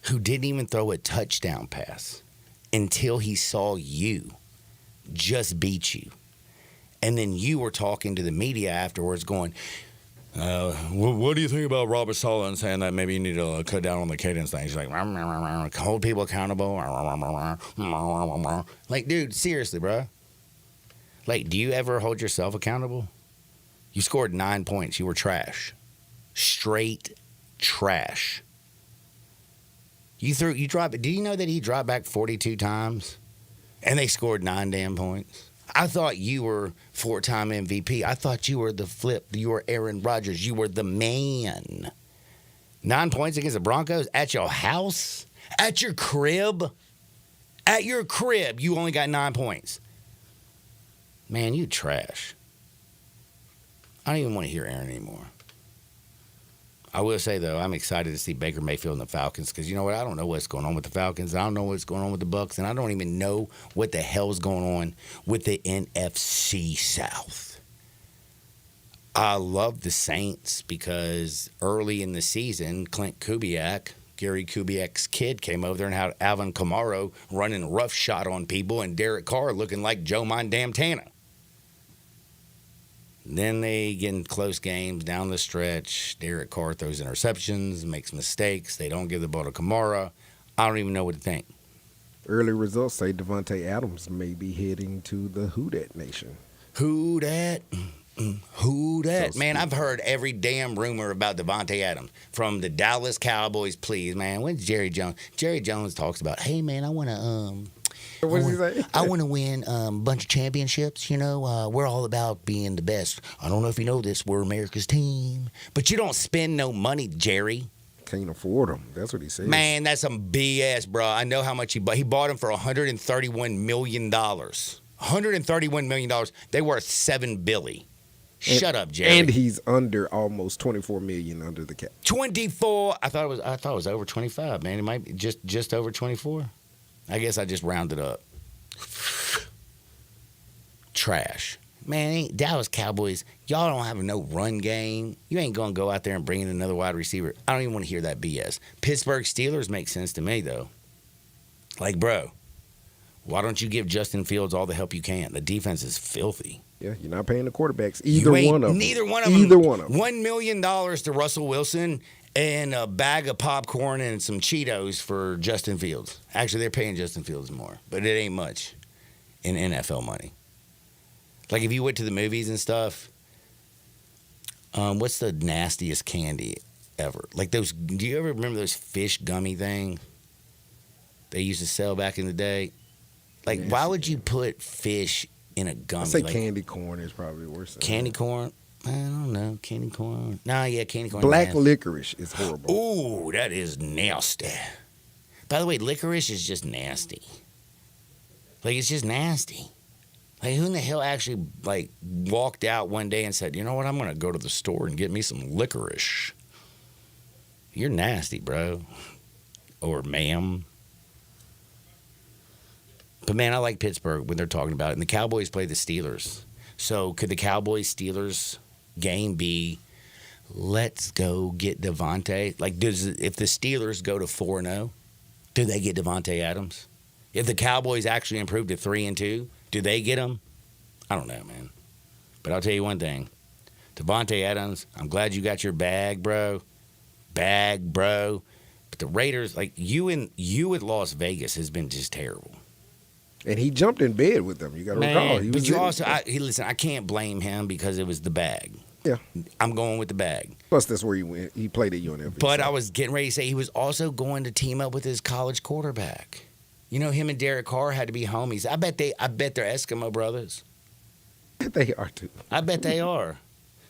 who didn't even throw a touchdown pass until he saw you, just beat you. And then you were talking to the media afterwards going, what do you think about Robert Saleh and saying that maybe you need to cut down on the cadence thing? She's like, hold people accountable. Like, dude, seriously, bro. Like, do you ever hold yourself accountable? You scored 9 points. You were trash. Straight trash. You dropped. Do you know that he dropped back 42 times? And they scored 9 damn points? I thought you were 4-time MVP. I thought you were the flip. You were Aaron Rodgers. You were the man. 9 points against the Broncos at your house? At your crib? At your crib, you only got 9 points. Man, you trash. I don't even want to hear Aaron anymore. I will say, though, I'm excited to see Baker Mayfield and the Falcons because, you know what, I don't know what's going on with the Falcons. I don't know what's going on with the Bucs, and I don't even know what the hell's going on with the NFC South. I love the Saints because early in the season, Clint Kubiak, Gary Kubiak's kid, came over there and had Alvin Kamara running roughshod on people and Derek Carr looking like Joe Montana. Then they get in close games down the stretch. Derek Carr throws interceptions, makes mistakes. They don't give the ball to Kamara. I don't even know what to think.
Early results say Devontae Adams may be heading to the Who Dat Nation.
Who dat? Who dat? Man, I've heard every damn rumor about Devontae Adams from the Dallas Cowboys. Please, man. When's Jerry Jones? Jerry Jones talks about, hey, man, I want to
what does he say?
I want to win a bunch of championships. You know, we're all about being the best. I don't know if you know this. We're America's team. But you don't spend no money, Jerry.
Can't afford them. That's what he says.
Man, that's some BS, bro. I know how much he bought. He bought him for $131 million. $131 million. They worth $7 billion. Shut up, Jerry.
And he's under almost $24 million under the cap.
24. I thought it was over 25, man. It might be just over 24. I guess I just rounded up. Trash. Man, Dallas Cowboys, y'all don't have no run game. You ain't going to go out there and bring in another wide receiver. I don't even want to hear that BS. Pittsburgh Steelers make sense to me, though. Like, bro, why don't you give Justin Fields all the help you can? The defense is filthy.
Yeah, you're not paying the quarterbacks. Either one of them.
Neither one of them.
Either one of them.
$1 million to Russell Wilson and a bag of popcorn and some Cheetos for Justin Fields. Actually, they're paying Justin Fields more, but it ain't much in NFL money. Like if you went to the movies and stuff, what's the nastiest candy ever? Like those, do you ever remember those fish gummy things they used to sell back in the day? Like, why would you put fish in a gummy?
I say
like,
candy corn is probably worse.
Candy corn? I don't know. Candy corn. Nah, yeah, candy corn.
Black licorice is horrible.
Ooh, that is nasty. By the way, licorice is just nasty. Like, it's just nasty. Like, who in the hell actually, like, walked out one day and said, you know what, I'm going to go to the store and get me some licorice. You're nasty, bro. Or ma'am. But, man, I like Pittsburgh when they're talking about it. And the Cowboys play the Steelers. So, could the Cowboys-Steelers game be, let's go get Devontae? Like, if the Steelers go to 4-0, do they get Devontae Adams? If the Cowboys actually improve to 3-2, do they get him? I don't know, man. But I'll tell you one thing. Devontae Adams, I'm glad you got your bag, bro. But the Raiders, like, you at Las Vegas has been just terrible.
And he jumped in bed with them. You got to recall.
But you also, listen, I can't blame him because it was the bag.
Yeah.
I'm going with the bag.
Plus, that's where he went. He played at UNLV.
But I was getting ready to say he was also going to team up with his college quarterback. You know, him and Derek Carr had to be homies. I bet they're Eskimo brothers.
They are, too.
I bet they are.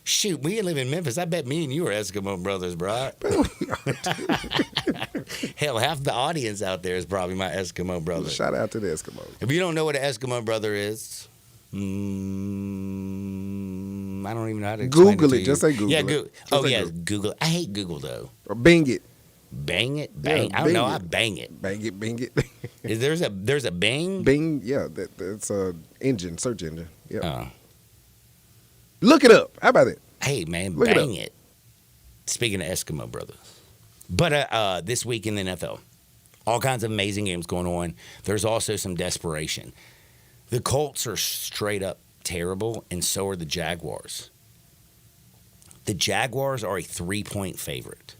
Shoot, we live in Memphis. I bet me and you are Eskimo brothers, bro. Hell, half the audience out there is probably my Eskimo brother.
Shout out to the Eskimos.
If you don't know what an Eskimo brother is, I don't even know how to explain
Google
it.
it. Just say Google it.
Google. I hate Google, though.
Or Bing it.
Bang it?
Yeah,
I don't know. I bang it.
Bang it.
Is there's a Bing?
Bing, yeah. That's a search engine. Yeah.
Oh.
Look it up. How about it?
Hey, man,
Look
bang it. Speaking of Eskimo brothers. But this week in the NFL, all kinds of amazing games going on. There's also some desperation. The Colts are straight up terrible, and so are the Jaguars. The Jaguars are a 3-point favorite.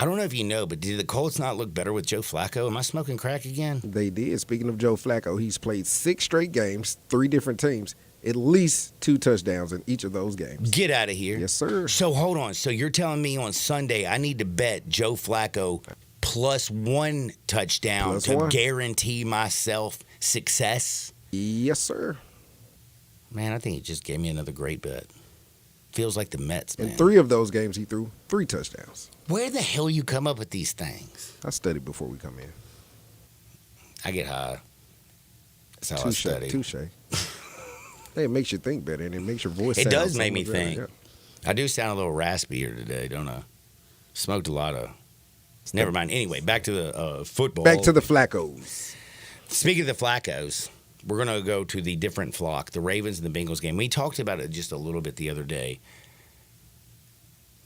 I don't know if you know, but did the Colts not look better with Joe Flacco? Am I smoking crack again?
They did. Speaking of Joe Flacco, he's played 6 straight games, 3 different teams, at least 2 touchdowns in each of those games.
Get out of here.
Yes, sir.
So hold on. So you're telling me on Sunday I need to bet Joe Flacco plus 1 touchdown to guarantee myself success?
Yes, sir.
Man, I think he just gave me another great bet. Feels like the Mets, man.
In 3 of those games, he threw 3 touchdowns.
Where the hell you come up with these things?
I studied before we come in.
I get high. That's how I study.
Touche. Hey, it makes you think better, and it makes your voice
It
sound
does
so
make me
much better.
think.
Yeah.
I do sound a little raspier today, don't I? Smoked a lot of... Never mind. Anyway, back to the football.
Back to the Flaccos.
Speaking of the Flaccos, we're going to go to the different flock, the Ravens and the Bengals game. We talked about it just a little bit the other day.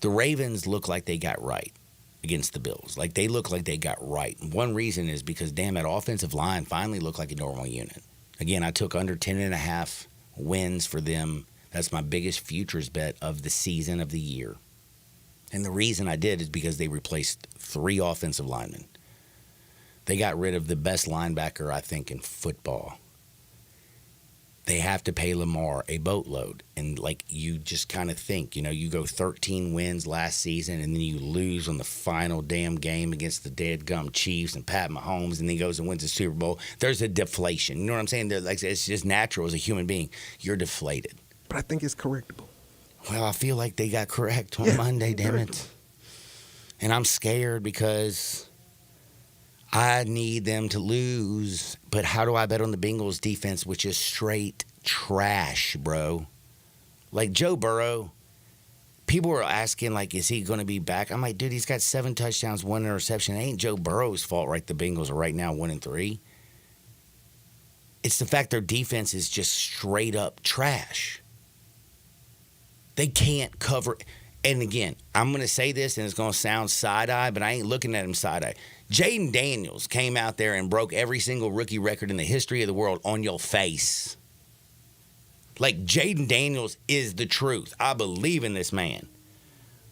The Ravens look like they got right against the Bills. Like, they look like they got right. One reason is because, damn, that offensive line finally looked like a normal unit. Again, I took under 10.5 wins for them. That's my biggest futures bet of the season, of the year. And the reason I did is because they replaced 3 offensive linemen. They got rid of the best linebacker, I think, in football. They have to pay Lamar a boatload. And, like, you just kind of think, you go 13 wins last season and then you lose on the final damn game against the dead-gum Chiefs and Pat Mahomes, and then he goes and wins the Super Bowl. There's a deflation. You know what I'm saying? Like, it's just natural as a human being. You're deflated.
But I think it's correctable.
Well, I feel like they got correct on Monday, damn it. And I'm scared because I need them to lose. But how do I bet on the Bengals defense, which is straight trash, bro? Like, Joe Burrow, people were asking, like, is he going to be back? I'm like, dude, he's got 7 touchdowns, 1 interception. It ain't Joe Burrow's fault, right? The Bengals are right now 1-3. It's the fact their defense is just straight up trash. They can't cover. And again, I'm going to say this, and it's going to sound side-eye, but I ain't looking at him side-eye. Jaden Daniels came out there and broke every single rookie record in the history of the world on your face. Like, Jaden Daniels is the truth. I believe in this man.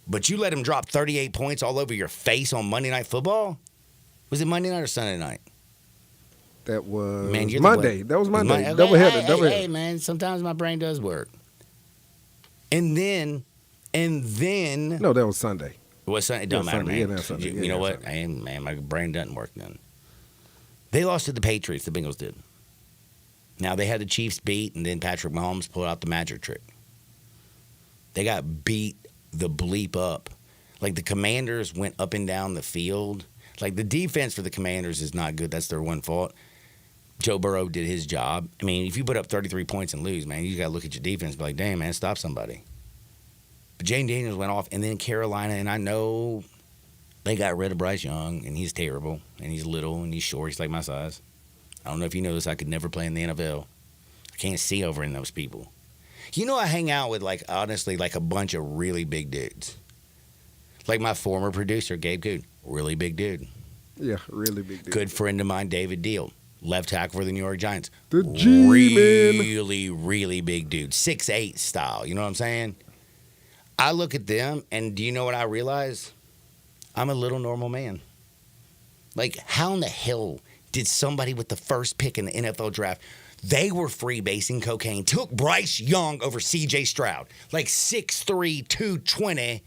But you let him drop 38 points all over your face on Monday Night Football? Was it Monday night or Sunday night?
That was Monday. That was Monday.
Okay,
Doubleheader.
Hey, man, sometimes my brain does work. And then.
No, that was Sunday.
It was Sunday. It don't matter,
Sunday.
man.
Yeah, Sunday.
You know what? Man, my brain doesn't work then. They lost to the Patriots. The Bengals did. Now, they had the Chiefs beat, and then Patrick Mahomes pulled out the magic trick. They got beat the bleep up. Like, the Commanders went up and down the field. Like, the defense for the Commanders is not good. That's their one fault. Joe Burrow did his job. I mean, if you put up 33 points and lose, man, you got to look at your defense and be like, damn, man, stop somebody. But Jaden Daniels went off, and then Carolina, and I know they got rid of Bryce Young, and he's terrible, and he's little, and he's short. He's like my size. I don't know if you know this. I could never play in the NFL. I can't see over in those people. I hang out with, like, honestly, like a bunch of really big dudes. Like my former producer, Gabe Coon, really big dude.
Yeah, really big dude.
Good friend of mine, David Deal, left tackle for the New York Giants.
The G-Man.
Really, really big dude. 6'8" style. You know what I'm saying? I look at them, and do you know what I realize? I'm a little normal man. Like, how in the hell did somebody with the first pick in the NFL draft, they were freebasing cocaine, took Bryce Young over C.J. Stroud, like 6'3", 220,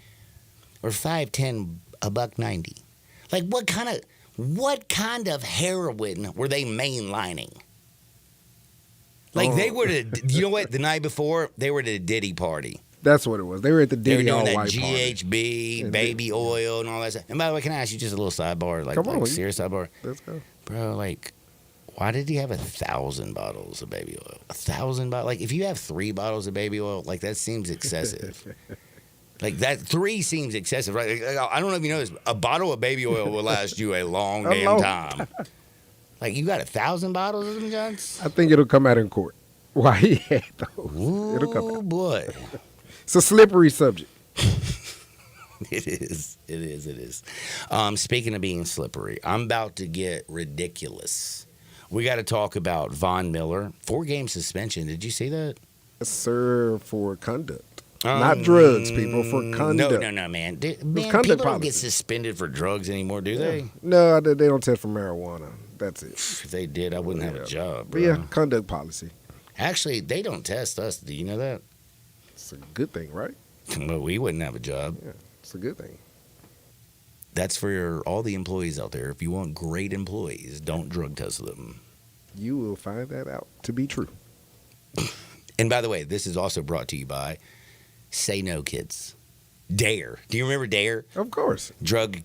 or 5'10", $190. Like, what kind of heroin were they mainlining? Like, they were you know what? The night before, they were at a Diddy party.
That's what it was. They were at the Diddy all
white
party.
GHB, baby oil, and all that stuff. And by the way, can I ask you just a little sidebar? Like serious sidebar?
Let's go.
Bro, like, why did he have 1,000 bottles of baby oil? 1,000 bottles? Like, if you have 3 bottles of baby oil, like, that seems excessive. Like, that 3 seems excessive, right? Like, I don't know if you know this, a bottle of baby oil will last you a long damn time. Like, you got 1,000 bottles of them, Johns?
I think it'll come out in court. Why he had those. It'll come out.
Oh, boy.
It's a slippery subject.
It is. Speaking of being slippery, I'm about to get ridiculous. We got to talk about Von Miller. 4-game suspension. Did you see that?
Yes, sir, for conduct. Not drugs, people, for conduct.
No, man.
Conduct
People don't
policy.
get suspended for drugs anymore, do they?
No, they don't test for marijuana. That's it.
If they did, I wouldn't have a job,
But
bro.
yeah, conduct policy.
Actually, they don't test us. Do you know that?
It's a good thing, right?
Well, we wouldn't have a job.
Yeah, it's a good thing.
That's for all the employees out there. If you want great employees, don't drug test them.
You will find that out to be true.
And by the way, this is also brought to you by Say No Kids. DARE. Do you remember DARE?
Of course.
Drug,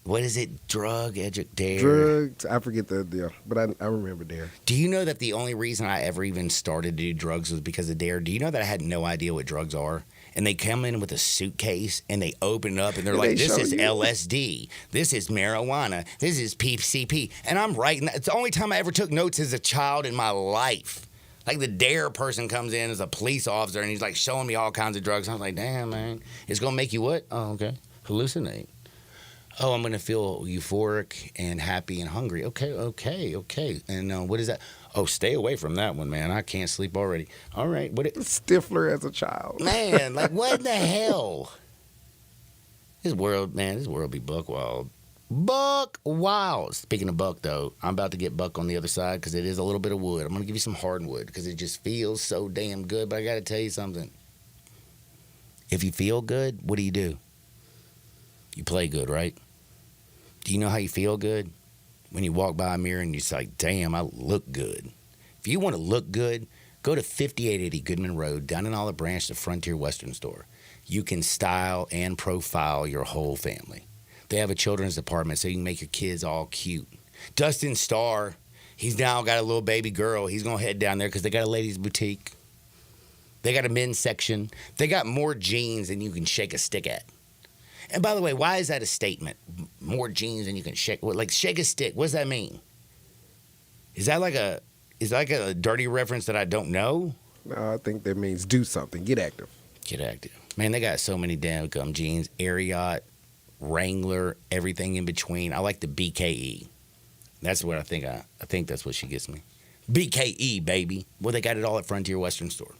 what is it? DARE.
Drugs. I forget the deal, but I remember DARE.
Do you know that the only reason I ever even started to do drugs was because of DARE? Do you know that I had no idea what drugs are? And they come in with a suitcase and they open it up and they're like, this is LSD. This is marijuana. This is PCP. And I'm writing. It's the only time I ever took notes as a child in my life. Like the DARE person comes in as a police officer and he's like showing me all kinds of drugs. I was like, damn, man. It's going to make you what? Oh, okay. Hallucinate. Oh, I'm going to feel euphoric and happy and hungry. Okay. And what is that? Oh, stay away from that one, man. I can't sleep already. All right.
Stifler as a child.
Man, like what the hell? This world be buck wild. Buck wild. Speaking of buck, though, I'm about to get buck on the other side because it is a little bit of wood. I'm going to give you some hardwood because it just feels so damn good. But I got to tell you something. If you feel good, what do? You play good, right? Do you know how you feel good? When you walk by a mirror and you're just like, damn, I look good. If you want to look good, go to 5880 Goodman Road, down in Olive Branch, the Frontier Western Store. You can style and profile your whole family. They have a children's department so you can make your kids all cute. Dustin Starr, he's now got a little baby girl. He's going to head down there because they got a ladies' boutique. They got a men's section. They got more jeans than you can shake a stick at. And by the way, why is that a statement? More jeans than you can shake. Like shake a stick. What does that mean? Is that like a dirty reference that I don't know?
No, I think that means do something. Get active.
Get active. Man, they got so many damn jeans. Ariat, Wrangler, everything in between. I like the BKE. That's what I think. I think that's what she gets me. BKE, baby. Well, they got it all at Frontier Western Store.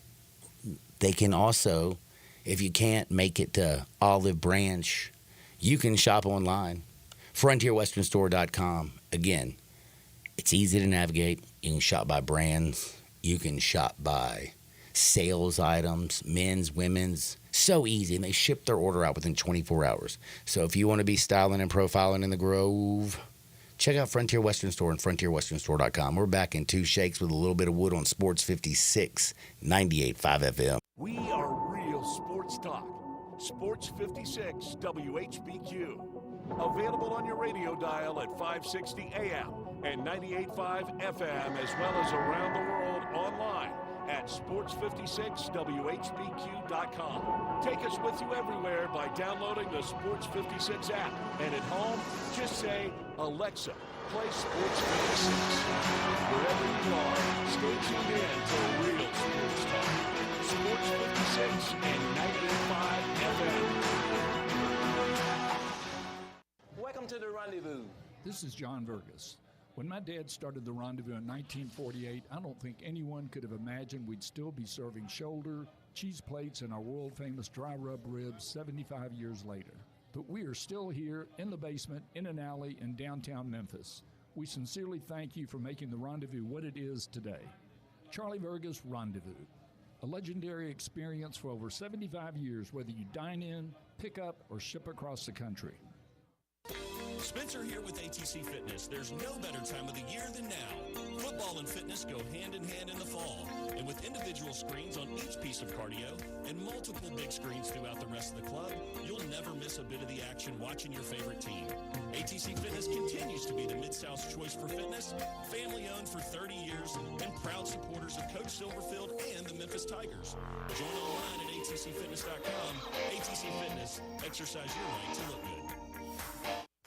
They can also, if you can't make it to Olive Branch, you can shop online. FrontierWesternStore.com. Again, it's easy to navigate. You can shop by brands. You can shop by sales items, men's, women's. So easy. And they ship their order out within 24 hours. So if you want to be styling and profiling in the Grove, check out Frontier Western Store and FrontierWesternStore.com. We're back in two shakes with a little bit of wood on Sports 56, 98.5 FM.
We are real sports talk. Sports 56 WHBQ. Available on your radio dial at 560 AM and 98.5 FM, as well as around the world online at sports56whbq.com. Take us with you everywhere by downloading the Sports 56 app. And at home, just say, Alexa, play Sports 56. Wherever you are, stay tuned in to real sports talk. Sports 56 and 98.5 FM.
Welcome to the Rendezvous.
This is John Vergas. When my dad started the Rendezvous in 1948, I don't think anyone could have imagined we'd still be serving shoulder, cheese plates, and our world-famous dry rub ribs 75 years later. But we are still here in the basement, in an alley in downtown Memphis. We sincerely thank you for making the Rendezvous what it is today. Charlie Vergas Rendezvous, a legendary experience for over 75 years, whether you dine in, pick up, or ship across the country.
Spencer here with ATC Fitness. There's no better time of the year than now. Football and fitness go hand in hand in the fall. And with individual screens on each piece of cardio and multiple big screens throughout the rest of the club, you'll never miss a bit of the action watching your favorite team. ATC Fitness continues to be the Mid-South's choice for fitness, family-owned for 30 years, and proud supporters of Coach Silverfield and the Memphis Tigers. Join online at atcfitness.com. ATC Fitness. Exercise your right to look good.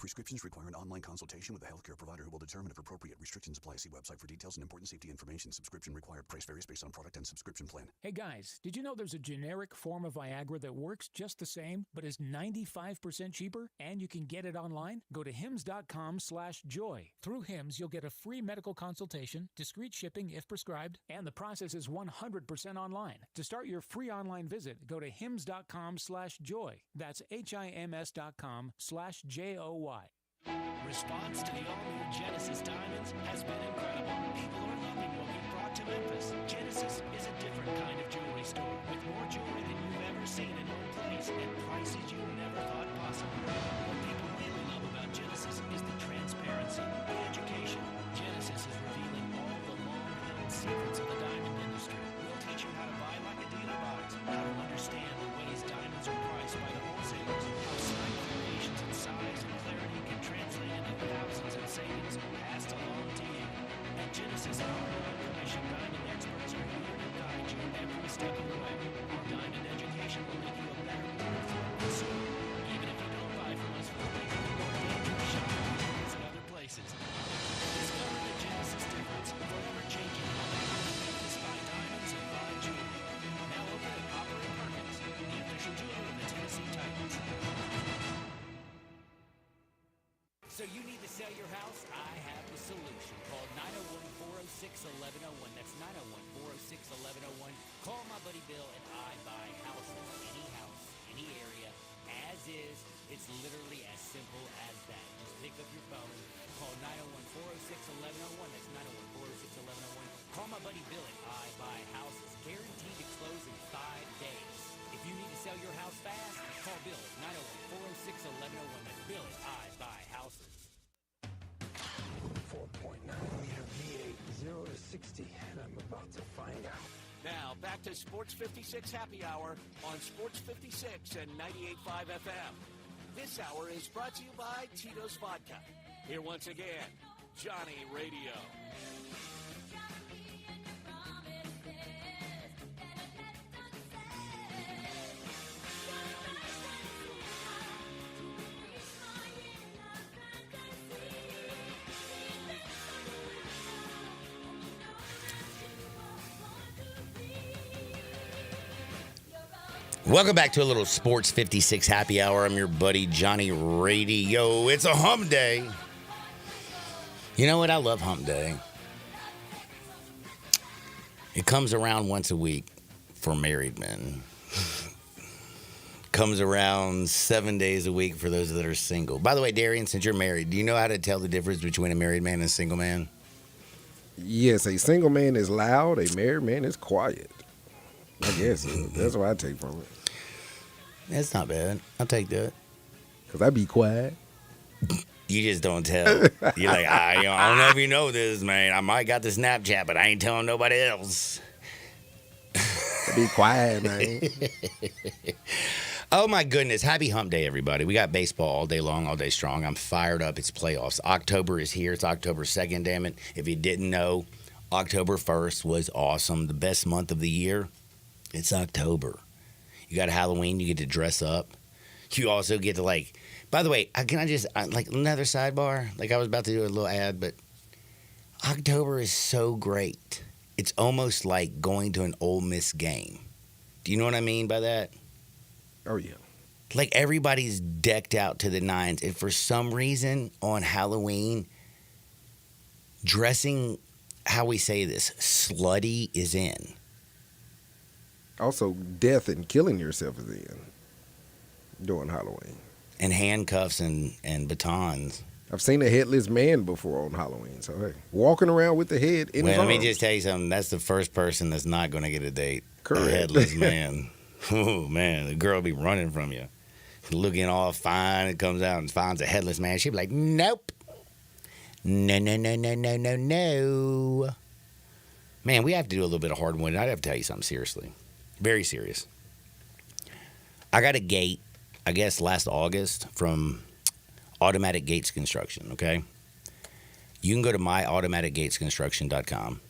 Prescriptions require an online consultation with a healthcare provider who will determine if appropriate. Restrictions apply. See website for details and important safety information. Subscription required. Price varies based on product and subscription plan.
Hey guys, did you know there's a generic form of Viagra that works just the same, but is 95% cheaper? And you can get it online? Go to hims.com/joy. Through Hims, you'll get a free medical consultation, discreet shipping if prescribed, and the process is 100% online. To start your free online visit, go to hims.com/joy. That's HIMS.com/JOY.
Response to the all-new Genesis Diamonds has been incredible. People are loving what we've brought to Memphis. Genesis is a different kind of jewelry store with more jewelry than you've ever seen in one place and prices you never thought possible. What people really love about Genesis is the transparency, the education. Genesis is revealing all the long-held secrets of the diamond industry. We'll teach you how to buy like a dealer buys, how to understand the ways diamonds are priced by the wholesalers, how slight variations in size and clarity can translate into thousands in savings passed along to you. At Genesis, our non-commissioned diamond experts are here to guide you every step of the way. Our diamond education will make you a better, more informed consumer, even if you don't buy from us for a bigger, more dangerous shopping experience in other places. Discover the Genesis difference, forever changing how Memphis buy diamonds and buy jewelry. Now open at Hopper and Perkins, the official jeweler of the Tennessee Titans. So you need to sell your house? I have the solution. Call 901-406-1101. That's 901-406-1101. Call my buddy Bill and I buy houses. Any house, any area, as is. It's literally as simple as that. Just pick up your phone. Call 901-406-1101. That's 901-406-1101. Call my buddy Bill and I buy houses. Guaranteed to close in 5 days. If you need to sell your house fast, call Bill at 901-406-1101. That's Bill at I Buy Houses.
4.9-liter V8, 0 to 60, and I'm about to find out.
Now, back to Sports 56 Happy Hour on Sports 56 and 98.5 FM. This hour is brought to you by Tito's Vodka. Here once again, Johnny Radio.
Welcome back to a little Sports 56 Happy Hour. I'm your buddy Johnny Radio. It's a hump day. You know what? I love hump day. It comes around once a week for married men. Comes around 7 days a week for those that are single. By the way, Darian, since you're married, do you know how to tell the difference between a married man and a single man?
Yes, a single man is loud, a married man is quiet. I guess that's what I take from it.
That's not bad. I'll take that.
Because I be quiet.
You just don't tell. You're like, I don't know if you know this, man. I might got the Snapchat, but I ain't telling nobody else.
Be quiet, man.
Oh, my goodness. Happy hump day, everybody. We got baseball all day long, all day strong. I'm fired up. It's playoffs. October is here. It's October 2nd, damn it. If you didn't know, October 1st was awesome. The best month of the year. It's October. You got Halloween. You get to dress up. You also get to, like, by the way, can I just, like, another sidebar? Like, I was about to do a little ad, but October is so great. It's almost like going to an Ole Miss game. Do you know what I mean by that?
Oh, yeah.
Like, everybody's decked out to the nines. And for some reason, on Halloween, dressing, how we say this, slutty is in.
Also, death and killing yourself is in during Halloween.
And handcuffs and batons.
I've seen a headless man before on Halloween. So, hey, walking around with the head in his
Well, let
arms.
me just tell you something. That's the first person that's not going to get a date.
Correct.
A headless man. Oh, man. The girl will be running from you. Looking all fine. And comes out and finds a headless man. She'll be like, nope. No, no, no, no, no, no, no. Man, we have to do a little bit of hard one. I'd have to tell you something seriously. Very serious. I got a gate, I guess, last August from Automatic Gates Construction, okay? You can go to myautomaticgatesconstruction.com.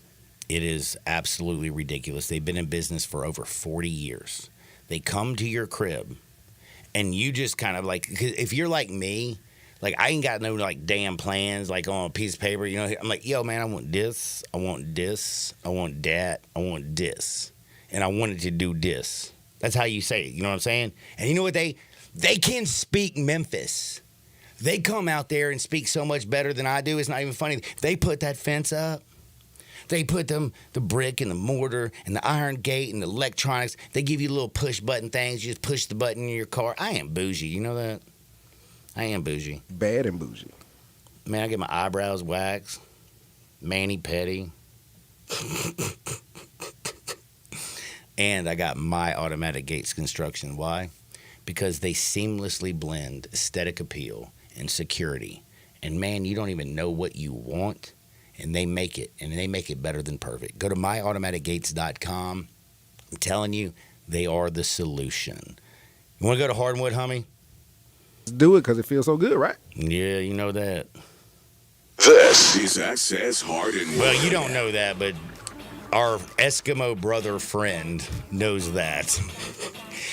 It is absolutely ridiculous. They've been in business for over 40 years. They come to your crib, and you just kind of like, 'cause if you're like me, Like, I ain't got no, like, damn plans, like, on a piece of paper. You know, I'm like, yo, man, I want this. I want this. I want that. I want this. And I wanted to do this. That's how you say it. You know what I'm saying? And you know what? They can speak Memphis. They come out there and speak so much better than I do. It's not even funny. They put that fence up. They put the brick and the mortar and the iron gate and the electronics. They give you little push button things. You just push the button in your car. I am bougie. You know that? I am bougie.
Bad and bougie.
Man, I get my eyebrows waxed. Mani-pedi. And I got my automatic gates construction. Why? Because they seamlessly blend aesthetic appeal and security. And man, you don't even know what you want, and they make it, and they make it better than perfect. Go to myautomaticgates.com. I'm telling you, they are the solution. You want to go to Hardwood, homie?
Do it because it feels so good, right?
Yeah, you know that.
This is Access Hardwood.
Well, you don't know that, but our Eskimo brother friend knows that.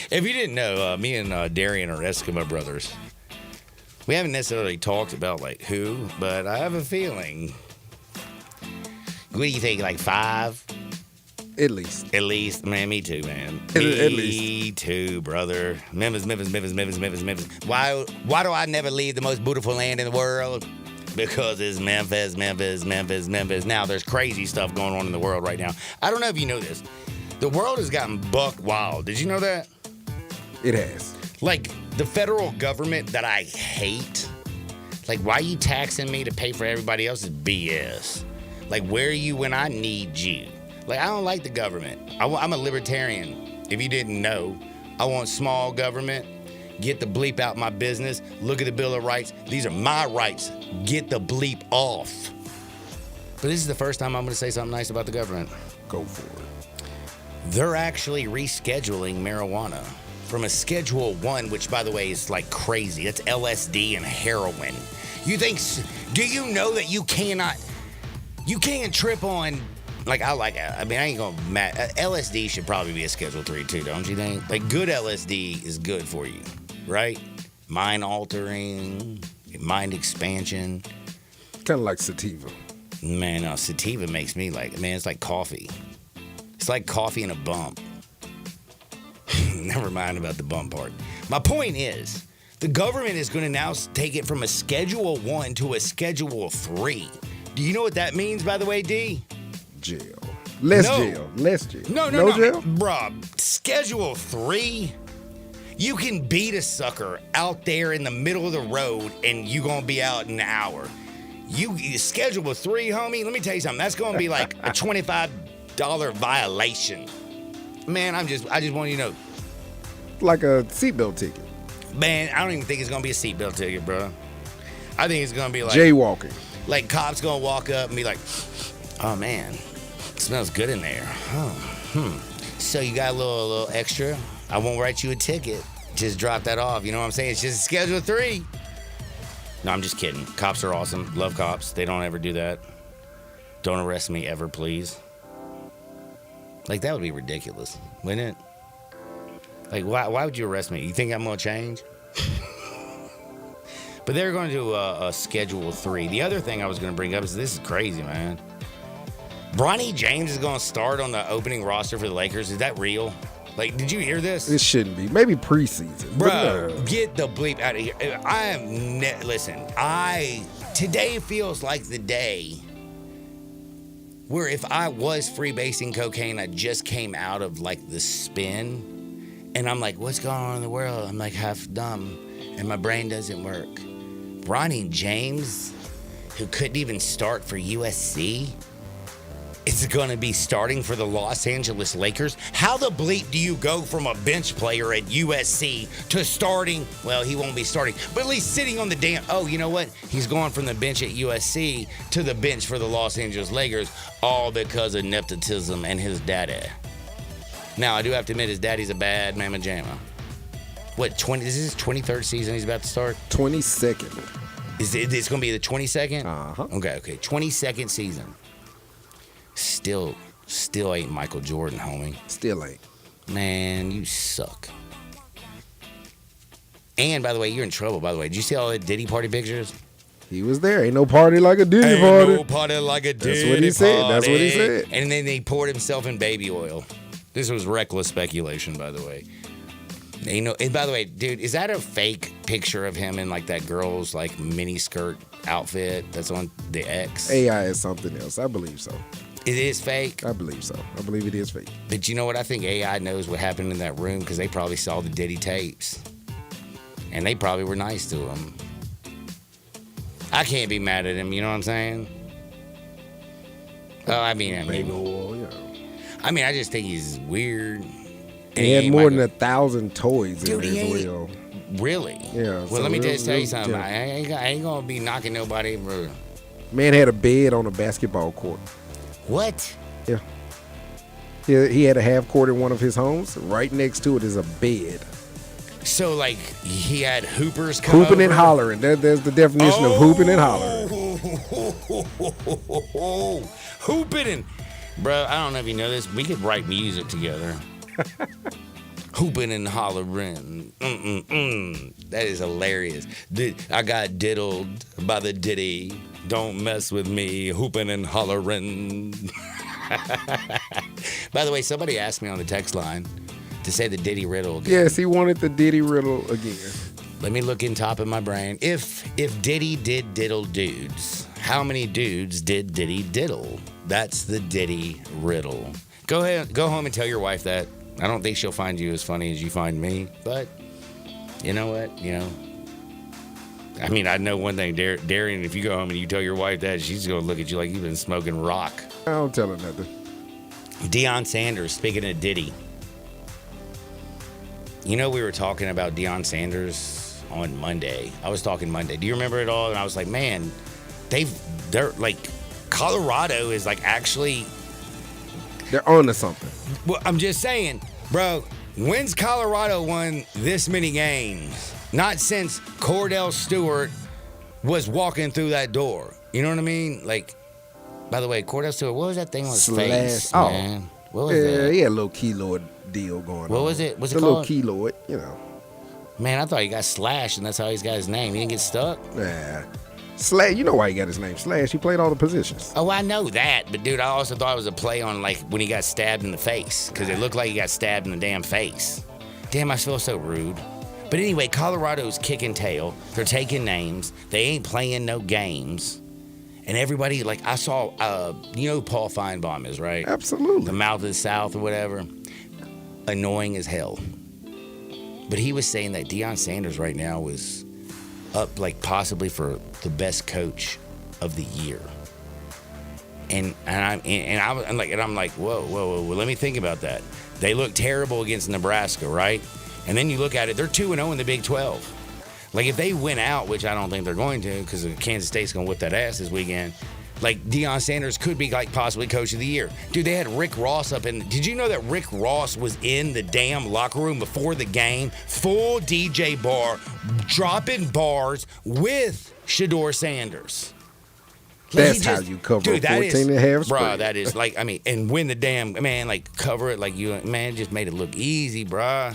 If you didn't know, me and Darian are Eskimo brothers. We haven't necessarily talked about, like, who, but I have a feeling. What do you think, like 5?
At least.
At least. Man, me too, man.
At
Me
least.
too, brother. Memphis. Why do I never leave the most beautiful land in the world? Because it's Memphis. Now, there's crazy stuff going on in the world right now. I don't know if you know this. The world has gotten buck wild. Did you know that?
It has.
Like, the federal government that I hate, like, why are you taxing me to pay for everybody else's BS? Like, where are you when I need you? Like, I don't like the government. I'm a libertarian. If you didn't know, I want small government. Get the bleep out my business. Look at the Bill of Rights. These are my rights. Get the bleep off. But this is the first time I'm going to say something nice about the government.
Go for it.
They're actually rescheduling marijuana from a Schedule 1, which, by the way, is like crazy. That's LSD and heroin. Do you know that you can't trip on, like, I ain't going to, LSD should probably be a Schedule 3 too, don't you think? Like, good LSD is good for you, right? Mind altering, mind expansion.
Kind of like sativa.
Man, no, sativa makes me like, man, it's like coffee. It's like coffee and a bump. Never mind about the bump part. My point is, the government is going to now take it from a Schedule 1 to a Schedule 3. Do you know what that means, by the way, D?
Jail. Less
No.
jail. Less jail.
No
jail?
Bruh, Schedule 3, you can beat a sucker out there in the middle of the road and you going to be out in an hour. You Schedule 3, homie, let me tell you something. That's going to be like a $25 violation. Man, I just want you to know.
Like a seatbelt ticket.
Man, I don't even think it's going to be a seatbelt ticket, bro. I think it's going to be like
jaywalking.
Like, cops going to walk up and be like, oh, man, it smells good in there. So you got a little extra? I won't write you a ticket. Just drop that off. You know what I'm saying? It's just Schedule 3. No, I'm just kidding. Cops are awesome. Love cops. They don't ever do that. Don't arrest me ever, please. Like, that would be ridiculous, wouldn't it? Like, why would you arrest me? You think I'm going to change? But they're going to do a Schedule 3. The other thing I was going to bring up is this is crazy, man. Bronny James is going to start on the opening roster for the Lakers. Is that real? Like, did you hear this?
It shouldn't be. Maybe preseason.
Bro, get the bleep out of here. Today feels like the day where if I was freebasing cocaine, I just came out of, like, the spin. And I'm like, what's going on in the world? I'm like half dumb. And my brain doesn't work. Bronny James, who couldn't even start for USC, is going to be starting for the Los Angeles Lakers. How the bleep do you go from a bench player at USC to starting? Well, he won't be starting, but at least sitting on the damn. Oh, you know what? He's going from the bench at USC to the bench for the Los Angeles Lakers, all because of nepotism and his daddy. Now, I do have to admit, his daddy's a bad mamma jamma. What, this is his 23rd season he's about to start?
22nd.
It's going to be the 22nd?
Uh-huh.
Okay. 22nd season. Still ain't Michael Jordan, homie.
Still ain't.
Man, you suck. And by the way, you're in trouble. By the way, did you see all the Diddy party pictures?
He was there. Ain't no party like a Diddy
Ain't
party.
no party like a Diddy
That's what he said.
party.
That's what he said.
And then he poured himself in baby oil. This was reckless speculation, by the way. And by the way, dude, is that a fake picture of him in like that girl's like mini skirt outfit that's on the X?
AI is something else. I believe so.
It is fake?
I believe so. I believe it is fake.
But you know what? I think AI knows what happened in that room because they probably saw the Diddy tapes. And they probably were nice to him. I can't be mad at him, you know what I'm saying? Oh, I mean,
Baby oil, yeah.
I mean, I just think he's weird.
He had more than 1,000 toys in his will.
Really?
Yeah.
Well, let me just tell you something. I ain't going to be knocking nobody for...
Man had a bed on a basketball court.
What?
Yeah. He had a half court in one of his homes. Right next to it is a bed.
So, like, he had hoopers come
Hooping
over?
and hollering. There's the definition of hooping and hollering.
Hooping and... Bro, I don't know if you know this. We could write music together. Hooping and hollering. That is hilarious. I got diddled by the Diddy. Don't mess with me. Hooping and hollering. By the way, somebody asked me on the text line to say the Diddy riddle again.
Yes, he wanted the Diddy riddle again.
Let me look in top of my brain. If Diddy did diddle dudes, how many dudes did Diddy diddle? That's the Diddy riddle. Go ahead, go home and tell your wife that. I don't think she'll find you as funny as you find me, but you know what? You know, I mean, I know one thing, Darian, if you go home and you tell your wife that, she's going to look at you like you've been smoking rock.
I don't tell her nothing.
Deion Sanders, speaking of Diddy. You know, we were talking about Deion Sanders on Monday. I was talking Monday. Do you remember it all? And I was like, man, they're like, Colorado is like actually...
They're on to something.
Well, I'm just saying, bro, when's Colorado won this many games? Not since Cordell Stewart was walking through that door. You know what I mean? Like, by the way, Cordell Stewart, what was that thing on his face, man? What was that?
He had a little keloid deal going on.
What was it? What's it
called?
called?
A little keloid, you know.
Man, I thought he got slashed, and that's how he's got his name. He didn't get stuck?
Nah. Slash, you know why he got his name Slash. He played all the positions.
Oh, I know that. But, dude, I also thought it was a play on, like, when he got stabbed in the face. Because it looked like he got stabbed in the damn face. Damn, I feel so rude. But anyway, Colorado's kicking tail. They're taking names. They ain't playing no games. And everybody, like, I saw, you know who Paul Feinbaum is, right?
Absolutely.
The Mouth of the South or whatever. Annoying as hell. But he was saying that Deion Sanders right now was up, like, possibly for the best coach of the year. And I'm like, whoa, let me think about that. They look terrible against Nebraska, right? And then you look at it, they're 2-0 in the Big 12. Like, if they win out, which I don't think they're going to, because Kansas State's going to whip that ass this weekend, like, Deion Sanders could be, like, possibly coach of the year. Dude, they had Rick Ross up in... Did you know that Rick Ross was in the damn locker room before the game? Full DJ bar, dropping bars with Shedeur Sanders.
That's how you cover a 14 and a half spread.
Bro, that is, like, I mean, and win the damn... Man, like, cover it like you... Man, just made it look easy, bro.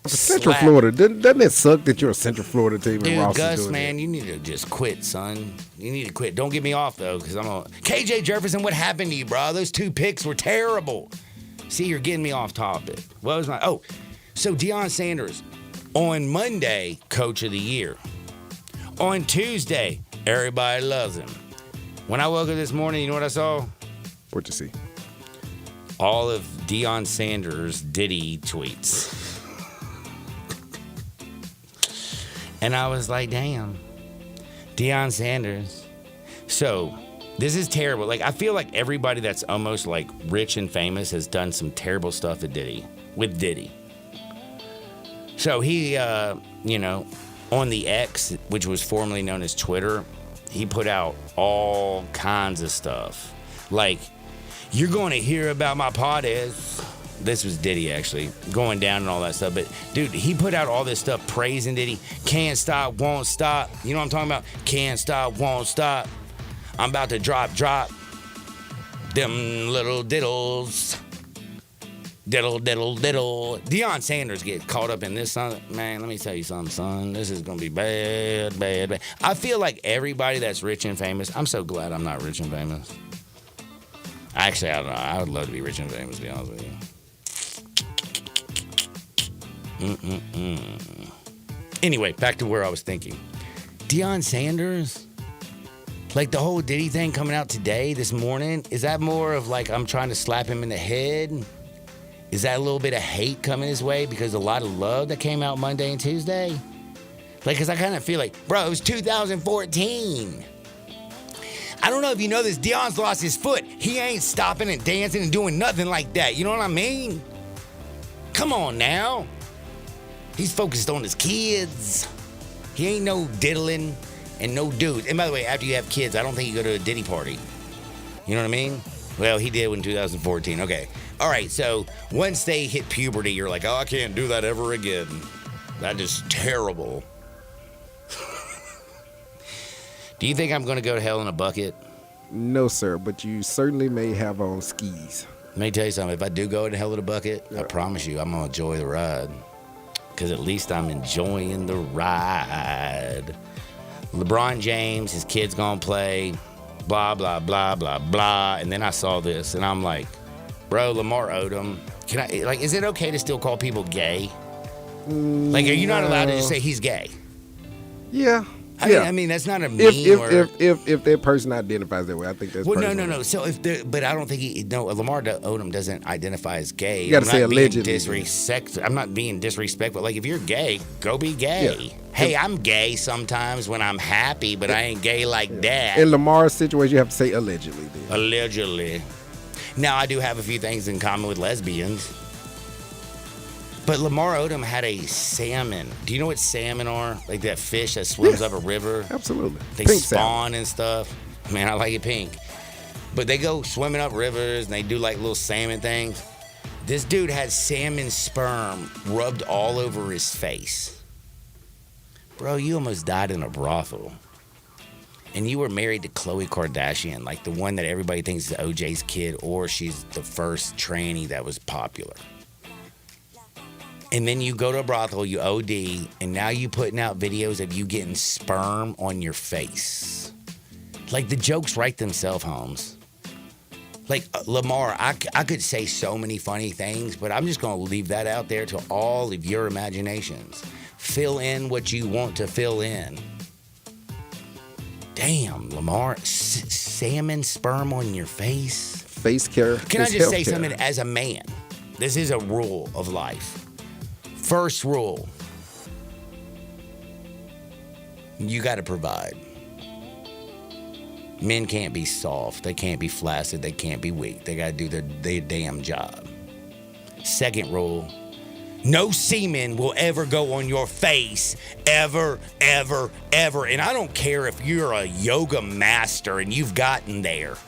Central Florida, doesn't it suck that you're a Central Florida team and Ross
Gus,
is doing
man,
it?
you need to just quit, son. You need to quit. Don't get me off, though, because I'm going to... KJ Jefferson, what happened to you, bro? Those 2 picks were terrible. See, you're getting me off topic. What was my... Oh, so Deion Sanders, on Monday, coach of the year. On Tuesday, everybody loves him. When I woke up this morning, you know what I saw?
What'd you see?
All of Deion Sanders' Diddy tweets. And I was like, damn, Deion Sanders. So this is terrible. Like, I feel like everybody that's almost like rich and famous has done some terrible stuff with Diddy. So he, you know, on the X, which was formerly known as Twitter, he put out all kinds of stuff. Like, you're going to hear about my podcast. This was Diddy, actually, going down and all that stuff. But, dude, he put out all this stuff praising Diddy. Can't stop, won't stop. You know what I'm talking about? Can't stop, won't stop. I'm about to drop them little diddles. Diddle. Deion Sanders gets caught up in this, son. Man, let me tell you something, son. This is going to be bad. I feel like everybody that's rich and famous, I'm so glad I'm not rich and famous. Actually, I don't know. I would love to be rich and famous, to be honest with you. Anyway, back to where I was thinking. Deion Sanders, like the whole Diddy thing coming out today, this morning, is that more of like I'm trying to slap him in the head? Is that a little bit of hate coming his way because a lot of love that came out Monday and Tuesday? Like, because I kind of feel like, bro, it was 2014. I don't know if you know this, Deion's lost his foot. He ain't stopping and dancing and doing nothing like that. You know what I mean? Come on now. He's focused on his kids. He ain't no diddling and no dude. And by the way, after you have kids, I don't think you go to a Diddy party. You know what I mean? Well, he did in 2014. Okay. All right. So once they hit puberty, you're like, oh, I can't do that ever again. That is terrible. Do you think I'm going to go to hell in a bucket?
No, sir, but you certainly may have on skis.
Let me tell you something. If I do go to hell in a bucket, I promise you I'm going to enjoy the ride. Because at least I'm enjoying the ride. LeBron James, his kid's going to play, blah, blah, blah, blah, blah. And then I saw this, and I'm like, bro, Lamar Odom, is it okay to still call people gay? Like, are you not allowed to just say he's gay?
Yeah.
I mean, that's not a meme.
If that person identifies that way, I think that's
no. So but I don't think Lamar Odom doesn't identify as gay.
You got to say allegedly.
I'm not being disrespectful. Like, if you're gay, go be gay. Yeah. Hey, I'm gay sometimes when I'm happy, but I ain't gay like that.
In Lamar's situation, you have to say allegedly. Then.
Allegedly. Now, I do have a few things in common with lesbians. But Lamar Odom had a salmon. Do you know what salmon are? Like that fish that swims up a river?
Absolutely.
They pink spawn and stuff. Man, I like it pink. But they go swimming up rivers and they do like little salmon things. This dude had salmon sperm rubbed all over his face. Bro, you almost died in a brothel. And you were married to Khloe Kardashian, like the one that everybody thinks is OJ's kid, or she's the first tranny that was popular. And then you go to a brothel, you OD, and now you putting out videos of you getting sperm on your face. Like, the jokes write themselves, Holmes. Like, Lamar, I could say so many funny things, but I'm just going to leave that out there to all of your imaginations. Fill in what you want to fill in. Damn, Lamar, salmon sperm on your face?
Face care.
Can I just say something as a man? This is a rule of life. First rule, you got to provide. Men can't be soft. They can't be flaccid. They can't be weak. They got to do their damn job. Second rule, no semen will ever go on your face, ever, ever, ever. And I don't care if you're a yoga master and you've gotten there.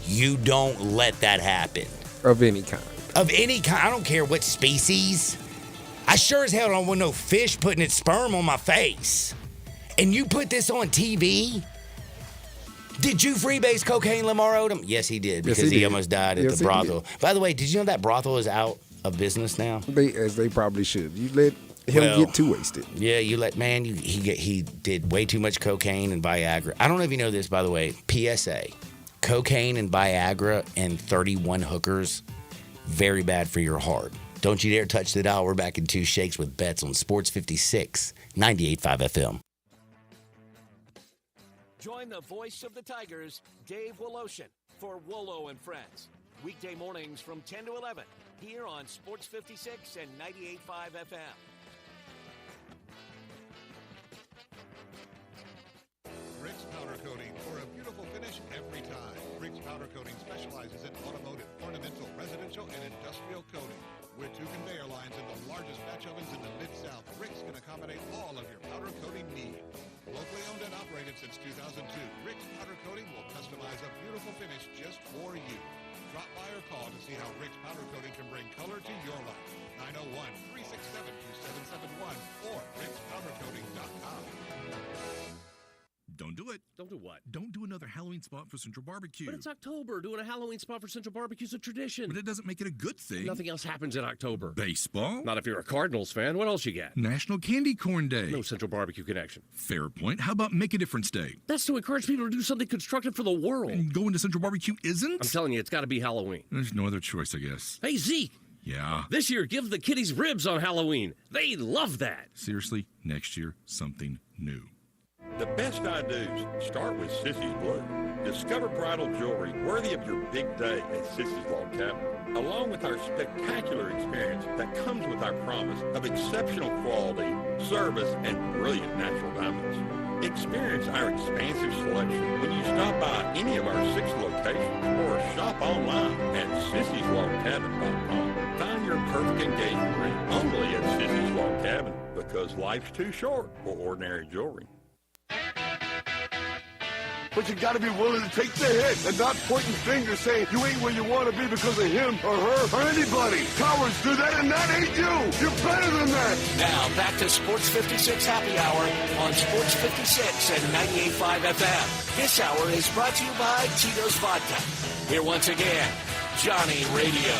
You don't let that happen.
Of any kind.
Of any kind. I don't care what species. I sure as hell don't want no fish putting its sperm on my face. And you put this on TV? Did you freebase cocaine, Lamar Odom? Yes, he did, because he almost died at the brothel. By the way, did you know that brothel is out of business now?
They probably should. You let him get too wasted.
Yeah, he did way too much cocaine and Viagra. I don't know if you know this, by the way. PSA, cocaine and Viagra and 31 hookers, very bad for your heart. Don't you dare touch the dial. We're back in 2 shakes with bets on Sports 56, 98.5 FM.
Join the voice of the Tigers, Dave Woloshin, for Wolo and Friends. Weekday mornings from 10 to 11, here on Sports 56 and 98.5 FM.
Rick's Powder Coating for a beautiful finish every time. Rick's Powder Coating specializes in automotive, ornamental, residential, and industrial coating. With 2 conveyor lines and the largest batch ovens in the Mid-South, Rick's can accommodate all of your powder coating needs. Locally owned and operated since 2002, Rick's Powder Coating will customize a beautiful finish just for you. Drop by or call to see how Rick's Powder Coating can bring color to your life. 901-367-2771 or rickspowdercoating.com.
Don't do it.
Don't do what?
Don't do another Halloween Halloween spot for Central Barbecue.
But it's October. Doing a Halloween spot for Central Barbecue is a tradition.
But it doesn't make it a good thing.
Nothing else happens in October.
Baseball?
Not if you're a Cardinals fan. What else you got?
National Candy Corn Day.
No Central Barbecue connection.
Fair point. How about Make a Difference Day?
That's to encourage people to do something constructive for the world.
And going to Central Barbecue isn't?
I'm telling you, it's got to be Halloween.
There's no other choice, I guess.
Hey, Zeke.
Yeah?
This year, give the kiddies ribs on Halloween. They love that.
Seriously, next year, something new.
The best I-dos start with Sissy's Blue. Discover bridal jewelry worthy of your big day at Sissy's Log Cabin, along with our spectacular experience that comes with our promise of exceptional quality, service, and brilliant natural diamonds. Experience our expansive selection when you stop by any of our 6 locations or shop online at sissyslogcabin.com. Find your perfect engagement ring only at Sissy's Log Cabin, because life's too short for ordinary jewelry.
But you got to be willing to take the hit and not pointing fingers saying you ain't where you want to be because of him or her or anybody. Cowards do that, and that ain't you. You're better than that.
Now back to Sports 56 Happy Hour on Sports 56 and 98.5 FM. This hour is brought to you by Tito's Vodka. Here once again, Johnny Radio.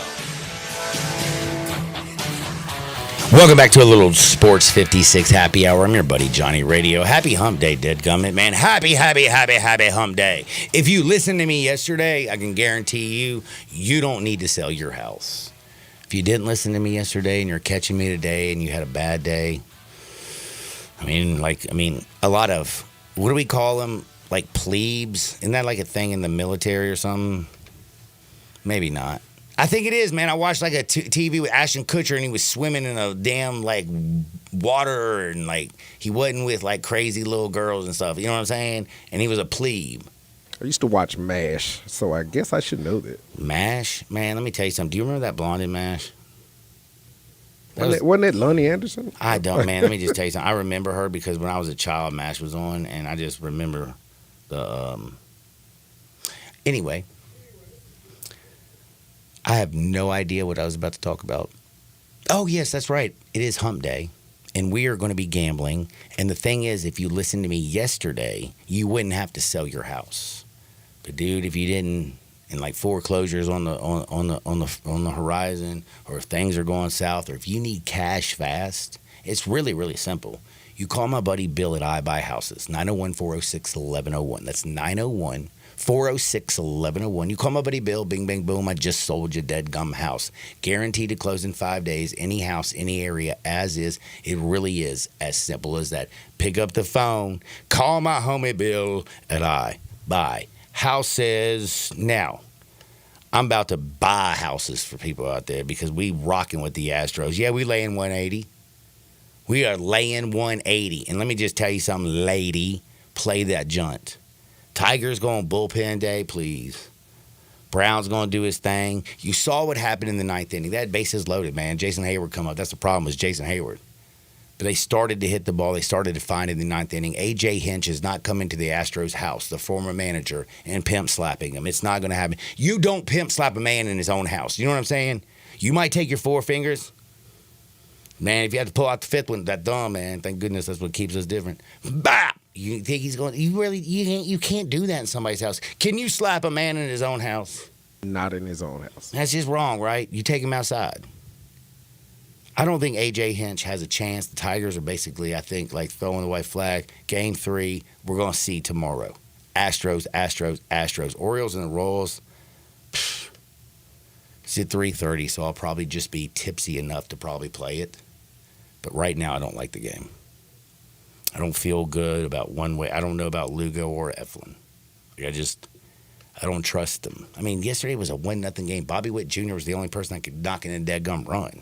Welcome back to a little Sports 56 Happy Hour. I'm your buddy Johnny Radio. Happy Hump Day, dadgummit, man. Happy Hump Day. If you listened to me yesterday, I can guarantee you don't need to sell your house. If you didn't listen to me yesterday and you're catching me today and you had a bad day, I mean, a lot of, what do we call them? Like plebes? Isn't that like a thing in the military or something? Maybe not. I think it is, man. I watched like a TV with Ashton Kutcher, and he was swimming in a damn like water, and like he wasn't with like crazy little girls and stuff. You know what I'm saying? And he was a plebe.
I used to watch MASH, so I guess I should know that.
MASH, man. Let me tell you something. Do you remember that blonde in MASH?
Wasn't it Lonnie Anderson?
I don't, man. Let me just tell you something. I remember her because when I was a child, MASH was on, and I just remember the. Anyway. I have no idea what I was about to talk about. Oh, yes, that's right. It is Hump Day, and we are going to be gambling. And the thing is, if you listened to me yesterday, you wouldn't have to sell your house. But dude, if you didn't, and like foreclosures on the horizon, or if things are going south, or if you need cash fast, it's really, really simple. You call my buddy Bill at I Buy Houses, 901-406-1101. That's 901-406-1101. You call my buddy Bill, bing, bang, boom, I just sold your dead gum house. Guaranteed to close in 5 days, any house, any area, as is. It really is as simple as that. Pick up the phone, call my homie Bill at I Buy Houses. Now, I'm about to buy houses for people out there because we rocking with the Astros. Yeah, we laying 180. We are laying 180. And let me just tell you something, lady, play that junt. Tiger's going bullpen day, please. Brown's going to do his thing. You saw what happened in the ninth inning. They had bases loaded, man. Jason Hayward come up. That's the problem was Jason Hayward. But they started to hit the ball. They started to find it in the ninth inning. A.J. Hinch is not coming to the Astros' house, the former manager, and pimp slapping him. It's not going to happen. You don't pimp slap a man in his own house. You know what I'm saying? You might take your 4 fingers. Man, if you have to pull out the 5th one, that thumb, man, thank goodness that's what keeps us different. Bap! You think he's going? You can't do that in somebody's house. Can you slap a man in his own house?
Not in his own house.
That's just wrong, right? You take him outside. I don't think A.J. Hinch has a chance. The Tigers are basically, I think, like throwing the white flag. Game 3, we're going to see tomorrow. Astros. Orioles and the Royals. It's at 3:30, so I'll probably just be tipsy enough to probably play it. But right now, I don't like the game. I don't feel good about one way. I don't know about Lugo or Eflin. I don't trust them. I mean, yesterday was a 1-0 game. Bobby Witt Jr. was the only person that could knock in a dead gum run.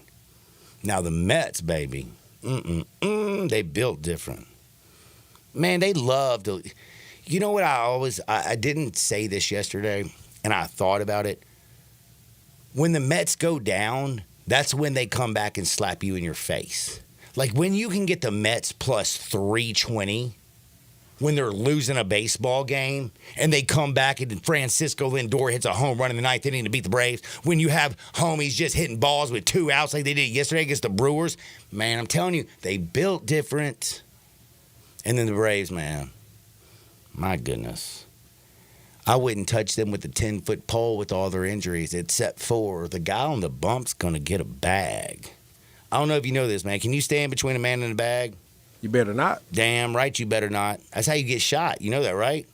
Now, the Mets, baby, they built different. Man, they love to. You know what I didn't say this yesterday, and I thought about it. When the Mets go down, that's when they come back and slap you in your face. Like when you can get the Mets plus 320 when they're losing a baseball game and they come back and Francisco Lindor hits a home run in the ninth inning to beat the Braves. When you have homies just hitting balls with 2 outs like they did yesterday against the Brewers. Man, I'm telling you, they built different. And then the Braves, man, my goodness. I wouldn't touch them with the 10-foot pole with all their injuries, except for the guy on the bump's going to get a bag. I don't know if you know this, man. Can you stand between a man and a bag?
You better not.
Damn right you better not. That's how you get shot. You know that, right?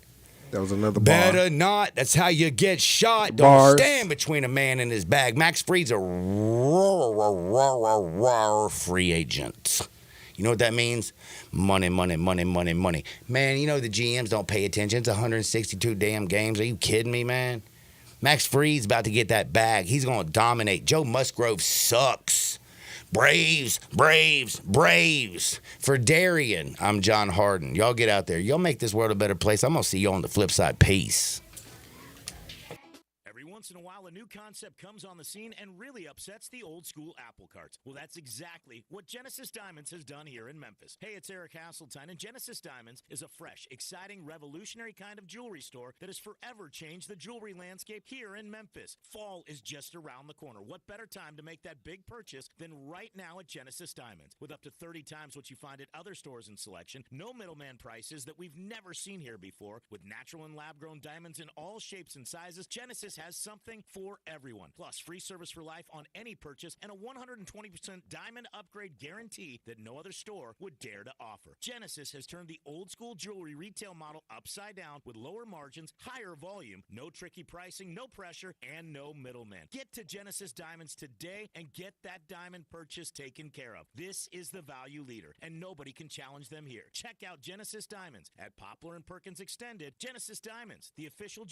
That was another bar.
Better not. That's how you get shot.
Bars.
Don't stand between a man and his bag. Max Fried's a free agent. You know what that means? Money, money, money, money, money. Man, you know the GMs don't pay attention. It's 162 damn games. Are you kidding me, man? Max Fried's about to get that bag. He's going to dominate. Joe Musgrove sucks. Braves, Braves, Braves. For Darian, I'm John Harden. Y'all get out there. Y'all make this world a better place. I'm going to see you on the flip side. Peace.
Once in a while, a new concept comes on the scene and really upsets the old school apple carts. Well, that's exactly what Genesis Diamonds has done here in Memphis. Hey, it's Eric Hasseltine, and Genesis Diamonds is a fresh, exciting, revolutionary kind of jewelry store that has forever changed the jewelry landscape here in Memphis. Fall is just around the corner. What better time to make that big purchase than right now at Genesis Diamonds? With up to 30 times what you find at other stores in selection, no middleman prices that we've never seen here before, with natural and lab-grown diamonds in all shapes and sizes, Genesis has something for everyone. Plus, free service for life on any purchase and a 120% diamond upgrade guarantee that no other store would dare to offer. Genesis has turned the old school jewelry retail model upside down with lower margins, higher volume, no tricky pricing, no pressure, and no middleman. Get to Genesis Diamonds today and get that diamond purchase taken care of. This is the value leader, and nobody can challenge them here. Check out Genesis Diamonds at Poplar and Perkins Extended. Genesis Diamonds, the official